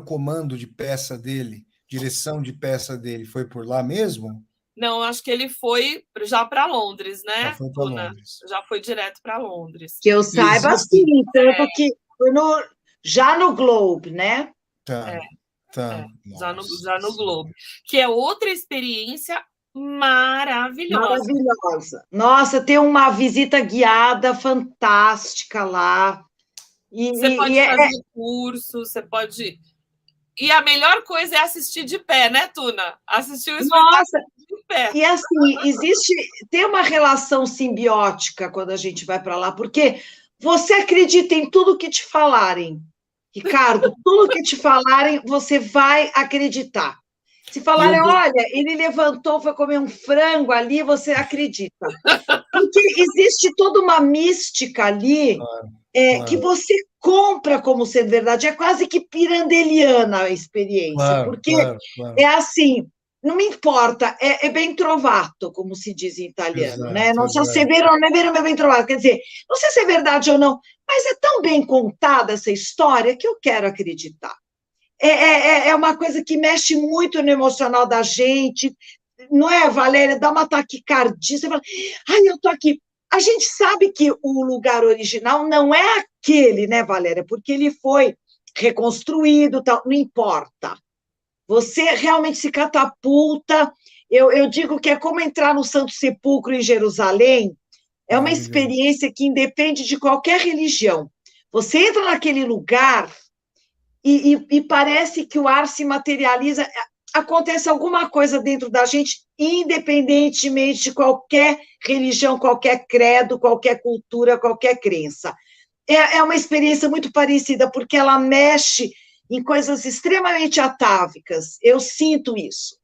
comando de peça dele, direção de peça dele, foi por lá mesmo? Não, acho que ele foi já para Londres, né? Já foi para Londres. Já foi direto para Londres. Que eu saiba, sim, tanto que foi já no Globe, né? Tá. Já no Globe. Que é outra experiência maravilhosa. Maravilhosa. Nossa, tem uma visita guiada fantástica lá. Você pode fazer curso, você pode... E a melhor coisa é assistir de pé, né, Tuna? Assistir o espetáculo de pé. E assim, tem uma relação simbiótica quando a gente vai para lá, porque você acredita em tudo que te falarem. Ricardo, tudo que te falarem, você vai acreditar. Se falarem, olha, ele levantou, foi comer um frango ali, você acredita. Porque existe toda uma mística ali que você compra como sendo verdade. É quase que pirandeliana a experiência, porque é assim, não me importa, é ben trovato, como se diz em italiano, né? Não so se è vero o non è vero, ma ben trovato. Quer dizer, não sei se é verdade ou não, mas é tão bem contada essa história que eu quero acreditar. É uma coisa que mexe muito no emocional da gente, não é, Valéria? Dá uma taquicardia, você fala, ai, eu tô aqui. A gente sabe que o lugar original não é aquele, né, Valéria? Porque ele foi reconstruído, tal, não importa. Você realmente se catapulta. Eu digo que é como entrar no Santo Sepulcro em Jerusalém. É uma experiência que independe de qualquer religião. Você entra naquele lugar e parece que o ar se materializa, acontece alguma coisa dentro da gente, independentemente de qualquer religião, qualquer credo, qualquer cultura, qualquer crença. É uma experiência muito parecida, porque ela mexe em coisas extremamente atávicas. Eu sinto isso.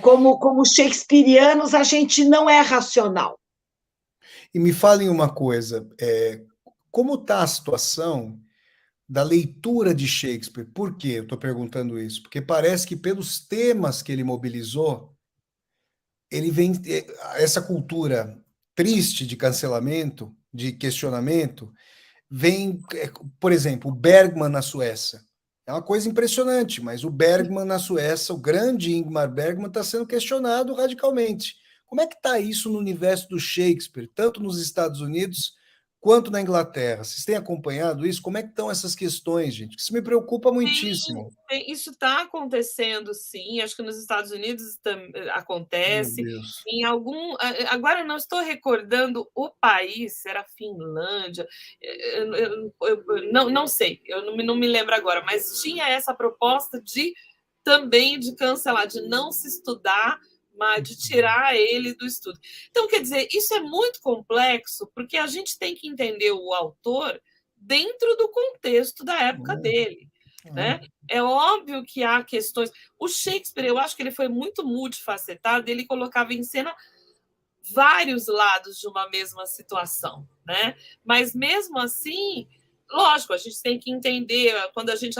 Como shakespearianos, a gente não é racional. E me falem uma coisa, como está a situação da leitura de Shakespeare? Por que eu estou perguntando isso? Porque parece que pelos temas que ele mobilizou, ele vem essa cultura triste de cancelamento, de questionamento, vem, por exemplo, o Bergman na Suécia. É uma coisa impressionante, mas o Bergman na Suécia, o grande Ingmar Bergman, está sendo questionado radicalmente. Como é que está isso no universo do Shakespeare, tanto nos Estados Unidos quanto na Inglaterra? Vocês têm acompanhado isso? Como é que estão essas questões, gente? Isso me preocupa muitíssimo. Sim, isso está acontecendo, sim. Acho que nos Estados Unidos acontece. Meu Deus. Em algum, agora não estou recordando o país, era Finlândia, não sei, eu não me lembro agora, mas tinha essa proposta também de cancelar, de não se estudar, mas de tirar ele do estudo. Então, quer dizer, isso é muito complexo, porque a gente tem que entender o autor dentro do contexto da época dele, né? É óbvio que há questões... O Shakespeare, eu acho que ele foi muito multifacetado, ele colocava em cena vários lados de uma mesma situação, né? Mas, mesmo assim, lógico, a gente tem que entender, quando a gente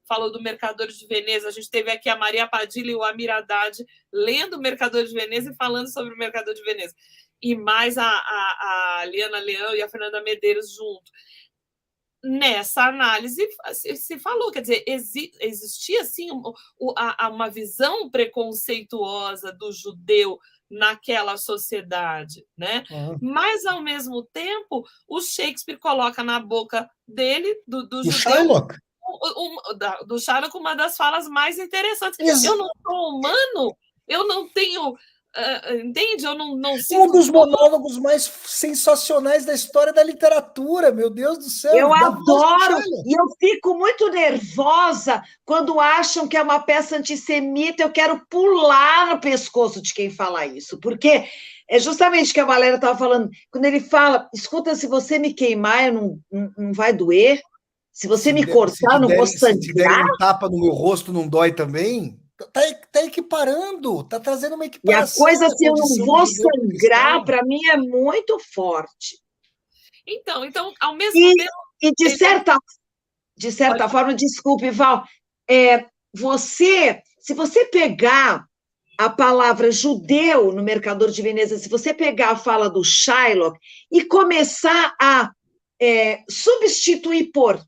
falou do Mercador de Veneza, a gente teve aqui a Maria Padilha e o Amir Haddad lendo o Mercador de Veneza e falando sobre o Mercador de Veneza. E mais a Liana Leão e a Fernanda Medeiros junto. Nessa análise se falou, quer dizer, existia sim uma visão preconceituosa do judeu naquela sociedade, né? Mas, ao mesmo tempo, o Shakespeare coloca na boca dele, do judeu, Shylock. Do Shylock, uma das falas mais interessantes. Eu não sou humano, eu não tenho... entende? Eu não sinto... Um dos monólogos mais sensacionais da história da literatura, meu Deus do céu. Eu adoro, e eu fico muito nervosa quando acham que é uma peça antissemita, eu quero pular no pescoço de quem fala isso, porque é justamente o que a Valéria estava falando, quando ele fala, escuta, se você me queimar, não vai doer, se você me cortar, não vou sangrar. Se derem um tapa no meu rosto, não dói também? Tá equiparando, tá trazendo uma equiparação. E a coisa assim, eu não vou sangrar, para mim é muito forte. Então ao mesmo tempo... E de certa forma, desculpe, Val, se você pegar a palavra judeu no Mercador de Veneza, se você pegar a fala do Shylock e começar a substituir por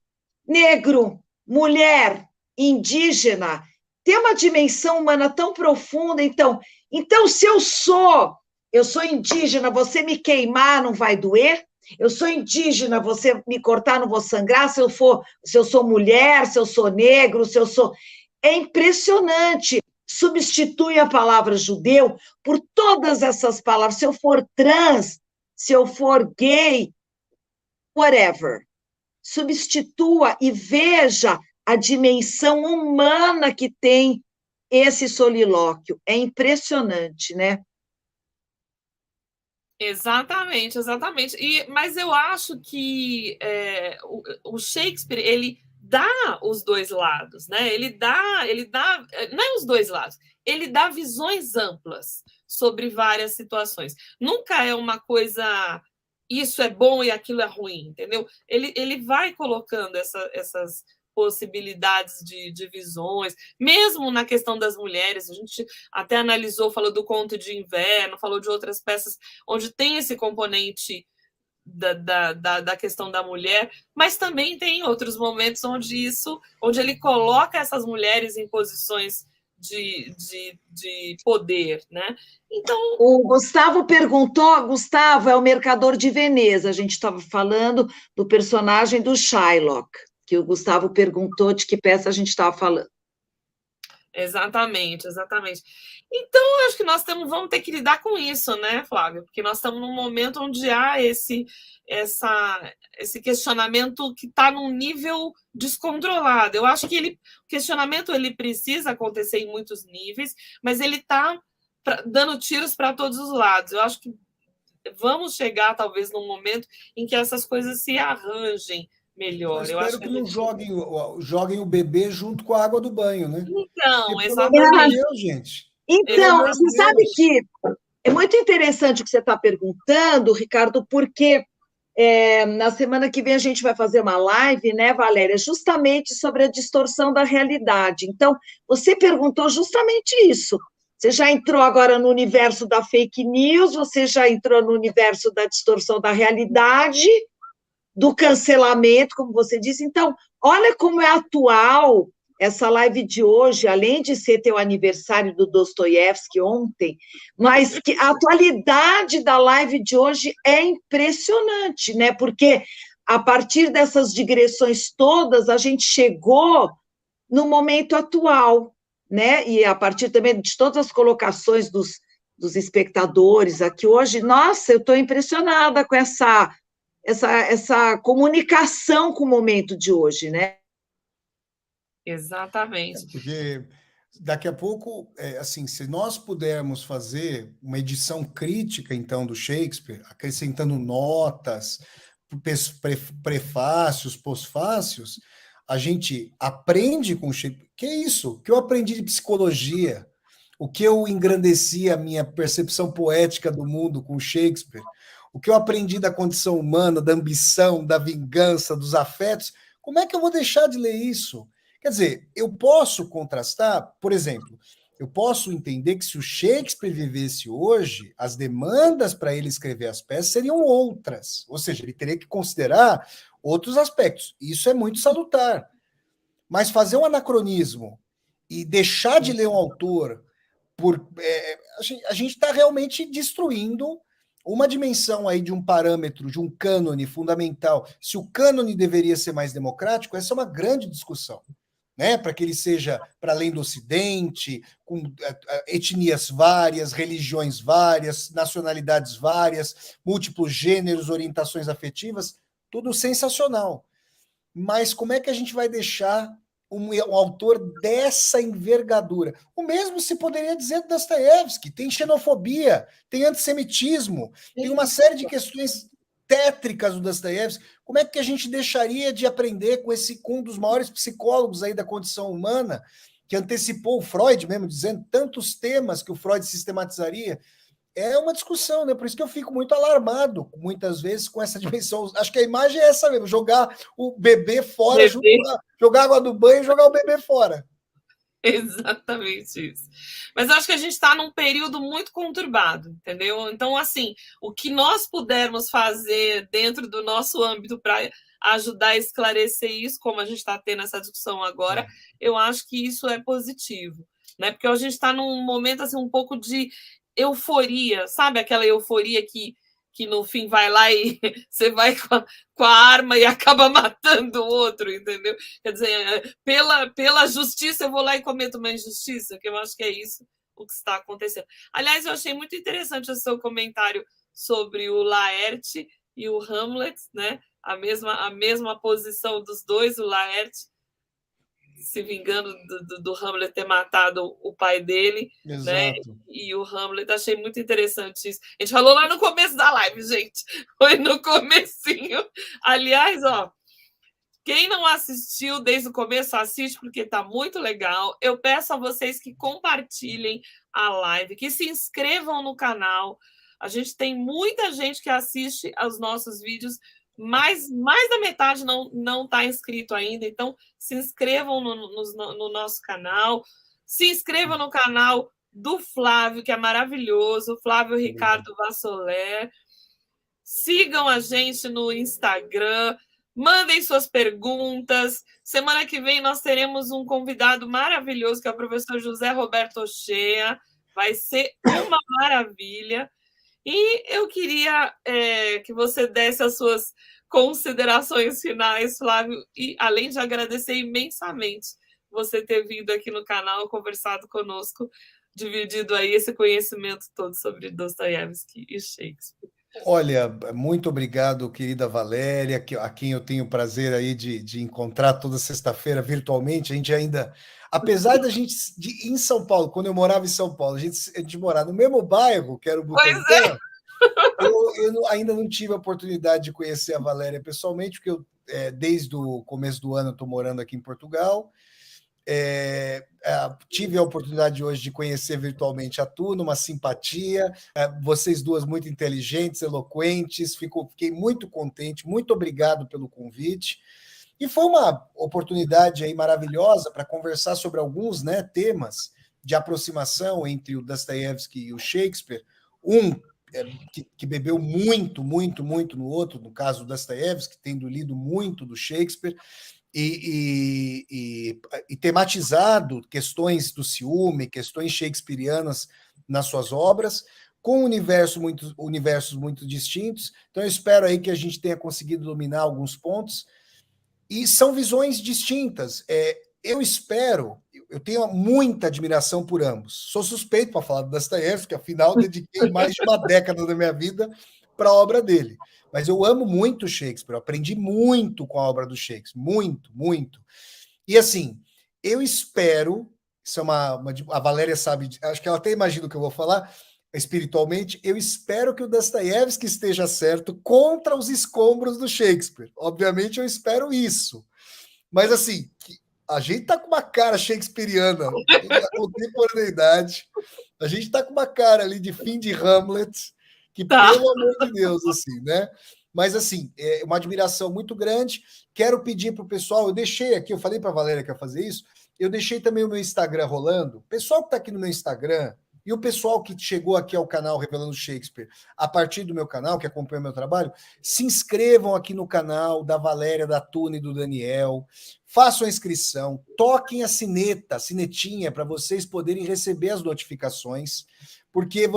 negro, mulher, indígena, tem uma dimensão humana tão profunda. Então se eu sou indígena, você me queimar não vai doer? Eu sou indígena, você me cortar não vou sangrar? Se eu sou mulher, se eu sou negro, se eu sou... É impressionante. Substitui a palavra judeu por todas essas palavras. Se eu for trans, se eu for gay, whatever. Substitua e veja a dimensão humana que tem esse solilóquio. É impressionante, né? Exatamente. Mas eu acho que o Shakespeare, ele dá os dois lados, né? Ele dá, não é os dois lados, ele dá visões amplas sobre várias situações. Nunca é uma coisa, isso é bom e aquilo é ruim, entendeu? Ele vai colocando essas possibilidades de visões, mesmo na questão das mulheres. A gente até analisou, falou do Conto de Inverno, falou de outras peças onde tem esse componente da questão da mulher, mas também tem outros momentos onde ele coloca essas mulheres em posições de poder, né? Então... O Gustavo perguntou, Gustavo é o Mercador de Veneza, a gente estava falando do personagem do Shylock, que o Gustavo perguntou de que peça a gente estava falando. Exatamente. Então, acho que nós vamos ter que lidar com isso, né, Flávia? Porque nós estamos num momento onde há esse questionamento que está num nível descontrolado. Eu acho que o questionamento ele precisa acontecer em muitos níveis, mas ele está dando tiros para todos os lados. Eu acho que vamos chegar, talvez, num momento em que essas coisas se arranjem melhor. Eu espero que não joguem o bebê junto com a água do banho, né? Então, exatamente. Deus, gente. Então, você sabe que é muito interessante o que você está perguntando, Ricardo, porque na semana que vem a gente vai fazer uma live, né, Valéria, justamente sobre a distorção da realidade. Então, você perguntou justamente isso. Você já entrou agora no universo da fake news, você já entrou no universo da distorção da realidade, do cancelamento, como você disse. Então, olha como é atual essa live de hoje, além de ser teu aniversário do Dostoiévski ontem, mas que a atualidade da live de hoje é impressionante, né? Porque a partir dessas digressões todas, a gente chegou no momento atual, né? E a partir também de todas as colocações dos espectadores aqui hoje, nossa, eu estou impressionada com essa comunicação com o momento de hoje, né? Exatamente. Porque daqui a pouco, assim, se nós pudermos fazer uma edição crítica, então, do Shakespeare, acrescentando notas, prefácios, pós-fácios, a gente aprende com o Shakespeare. Que é isso? O que eu aprendi de psicologia, o que eu engrandeci a minha percepção poética do mundo com Shakespeare, o que eu aprendi da condição humana, da ambição, da vingança, dos afetos, como é que eu vou deixar de ler isso? Quer dizer, eu posso contrastar, por exemplo, eu posso entender que se o Shakespeare vivesse hoje, as demandas para ele escrever as peças seriam outras, ou seja, ele teria que considerar outros aspectos. Isso é muito salutar. Mas fazer um anacronismo e deixar de ler um autor, a gente está realmente destruindo uma dimensão aí de um parâmetro, de um cânone fundamental. Se o cânone deveria ser mais democrático, essa é uma grande discussão. Né, para que ele seja para além do Ocidente, com etnias várias, religiões várias, nacionalidades várias, múltiplos gêneros, orientações afetivas, tudo sensacional. Mas como é que a gente vai deixar um autor dessa envergadura? O mesmo se poderia dizer do Dostoiévski, tem xenofobia, tem antissemitismo, tem uma série de questões tétricas do Dostoiévski. Como é que a gente deixaria de aprender com um dos maiores psicólogos aí da condição humana, que antecipou o Freud mesmo, dizendo tantos temas que o Freud sistematizaria? É uma discussão, né? Por isso que eu fico muito alarmado, muitas vezes, com essa dimensão. Acho que a imagem é essa mesmo, jogar o bebê fora, jogar água do banho e jogar o bebê fora. Exatamente isso. Mas eu acho que a gente está num período muito conturbado, entendeu? Então, assim, o que nós pudermos fazer dentro do nosso âmbito para ajudar a esclarecer isso, como a gente está tendo essa discussão agora, eu acho que isso é positivo, né? Porque a gente está num momento assim, um pouco de euforia, sabe? Aquela euforia que no fim vai lá e você vai com a arma e acaba matando o outro, entendeu? Quer dizer, pela justiça eu vou lá e cometo uma injustiça, que eu acho que é isso o que está acontecendo. Aliás, eu achei muito interessante o seu comentário sobre o Laerte e o Hamlet, né? A mesma posição dos dois, o Laerte se vingando do Hamlet ter matado o pai dele, Exato. Né? E o Hamlet, achei muito interessante isso. A gente falou lá no começo da live, gente. Foi no comecinho. Aliás, ó, quem não assistiu desde o começo, assiste, porque está muito legal. Eu peço a vocês que compartilhem a live, que se inscrevam no canal. A gente tem muita gente que assiste aos nossos vídeos, mais da metade não está inscrito ainda, então se inscrevam no nosso canal, se inscrevam no canal do Flávio, que é maravilhoso, Flávio Ricardo Vassoler, sigam a gente no Instagram, mandem suas perguntas, semana que vem nós teremos um convidado maravilhoso, que é o professor José Roberto Ochea, vai ser uma maravilha. E eu queria que você desse as suas considerações finais, Flávio, e além de agradecer imensamente você ter vindo aqui no canal, conversado conosco, dividido aí esse conhecimento todo sobre Dostoiévski e Shakespeare. Olha, muito obrigado, querida Valéria, a quem eu tenho o prazer aí de encontrar toda sexta-feira virtualmente. A gente ainda, apesar da gente em São Paulo, quando eu morava em São Paulo, a gente morava no mesmo bairro, que era o Butantã, eu ainda não tive a oportunidade de conhecer a Valéria pessoalmente, porque eu, desde o começo do ano, estou morando aqui em Portugal. Tive a oportunidade hoje de conhecer virtualmente a Tuna, uma simpatia, vocês duas muito inteligentes, eloquentes, fiquei muito contente, muito obrigado pelo convite, e foi uma oportunidade aí maravilhosa para conversar sobre alguns, né, temas de aproximação entre o Dostoiévski e o Shakespeare, que bebeu muito no outro, no caso do Dostoiévski, tendo lido muito do Shakespeare, e tematizado questões do ciúme, questões shakespearianas nas suas obras, com universos muito distintos. Então, eu espero aí que a gente tenha conseguido dominar alguns pontos, e são visões distintas. Eu espero, eu tenho muita admiração por ambos. Sou suspeito para falar do Dostoiévski, que afinal dediquei mais de uma década da minha vida para a obra dele. Mas eu amo muito Shakespeare, eu aprendi muito com a obra do Shakespeare, muito, muito. E assim, eu espero, isso é a Valéria sabe, acho que ela até imagina o que eu vou falar, espiritualmente, eu espero que o Dostoiévski esteja certo contra os escombros do Shakespeare. Obviamente eu espero isso. Mas assim, a gente tá com uma cara shakespeariana na contemporaneidade, a gente tá com uma cara ali de fim de Hamlet, que pelo amor de Deus, assim, né? Mas assim, é uma admiração muito grande. Quero pedir para o pessoal, eu deixei aqui, eu falei para a Valéria que ia fazer isso, eu deixei também o meu Instagram rolando. O pessoal que está aqui no meu Instagram e o pessoal que chegou aqui ao canal Revelando Shakespeare a partir do meu canal, que acompanha o meu trabalho, se inscrevam aqui no canal da Valéria, da Tuna e do Daniel, façam a inscrição, toquem a sinetinha, para vocês poderem receber as notificações, porque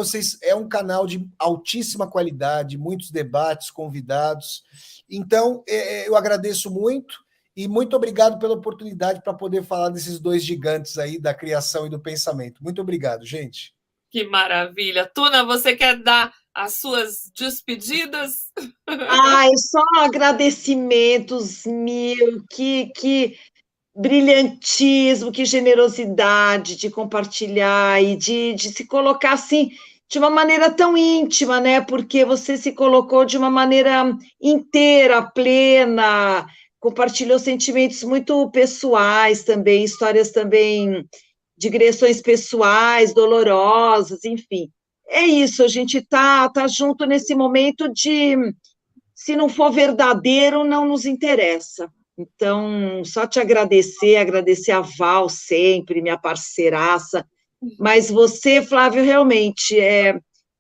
é um canal de altíssima qualidade, muitos debates, convidados. Então, eu agradeço muito e muito obrigado pela oportunidade para poder falar desses dois gigantes aí da criação e do pensamento. Muito obrigado, gente. Que maravilha. Tuna, você quer dar as suas despedidas? Só agradecimentos mil, que brilhantismo, que generosidade de compartilhar e de se colocar assim de uma maneira tão íntima, né? Porque você se colocou de uma maneira inteira, plena, compartilhou sentimentos muito pessoais também, histórias também digressões pessoais, dolorosas, enfim. É isso, a gente tá junto nesse momento de, se não for verdadeiro, não nos interessa. Então, só te agradecer a Val sempre, minha parceiraça, mas você, Flávio, realmente,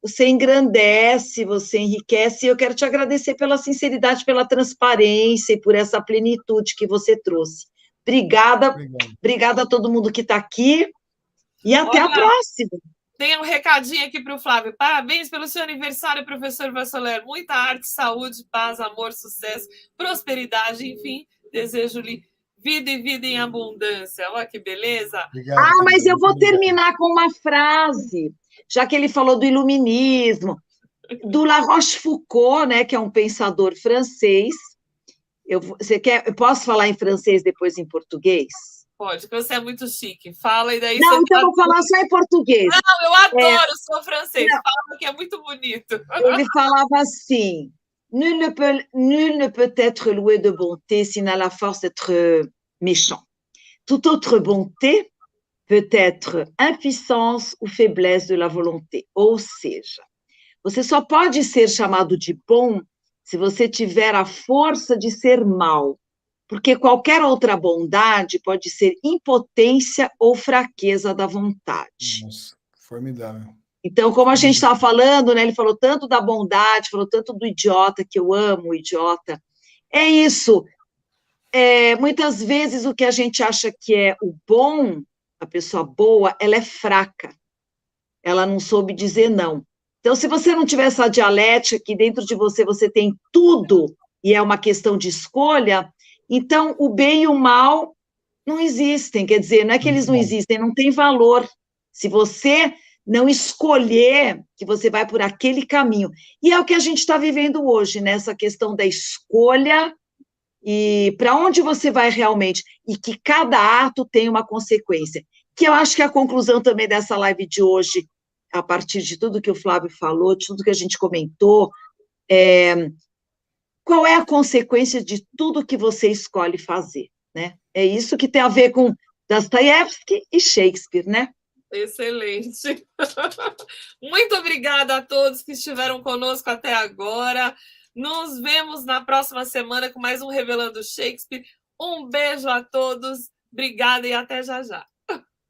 você engrandece, você enriquece, e eu quero te agradecer pela sinceridade, pela transparência e por essa plenitude que você trouxe. Obrigada a todo mundo que está aqui e até a próxima. Tem um recadinho aqui para o Flávio. Parabéns pelo seu aniversário, professor Vassoler. Muita arte, saúde, paz, amor, sucesso, prosperidade, enfim. Desejo-lhe vida e vida em abundância. Olha que beleza. Obrigado, mas eu vou terminar com uma frase, já que ele falou do iluminismo, do La Rochefoucauld, né, que é um pensador francês. Eu posso falar em francês depois em português? Pode, porque você é muito chique. Fala e daí não, então eu vou falar só em português. Não, eu adoro o seu francês. Fala que é muito bonito. Ele falava assim: nul ne peut être loué de bonté s'il n'a la force d'être méchant. Toute autre bonté peut être impuissance ou faiblesse de la volonté. Ou seja, você só pode ser chamado de bom se você tiver a força de ser mal, porque qualquer outra bondade pode ser impotência ou fraqueza da vontade. Nossa, formidável. Então, como a gente estava falando, né, ele falou tanto da bondade, falou tanto do idiota, que eu amo o idiota. É isso. Muitas vezes o que a gente acha que é o bom, a pessoa boa, ela é fraca. Ela não soube dizer não. Então, se você não tiver essa dialética, que dentro de você tem tudo, e é uma questão de escolha, então o bem e o mal não existem. Quer dizer, não é que eles não existem, não tem valor. Se você não escolher que você vai por aquele caminho. E é o que a gente está vivendo hoje, nessa questão da escolha e para onde você vai realmente. E que cada ato tem uma consequência. Que eu acho que a conclusão também dessa live de hoje, a partir de tudo que o Flávio falou, de tudo que a gente comentou, qual é a consequência de tudo que você escolhe fazer, né? É isso que tem a ver com Dostoiévski e Shakespeare, né? Excelente. Muito obrigada a todos que estiveram conosco até agora. Nos vemos na próxima semana com mais um Revelando Shakespeare. Um beijo a todos. Obrigada e até já já.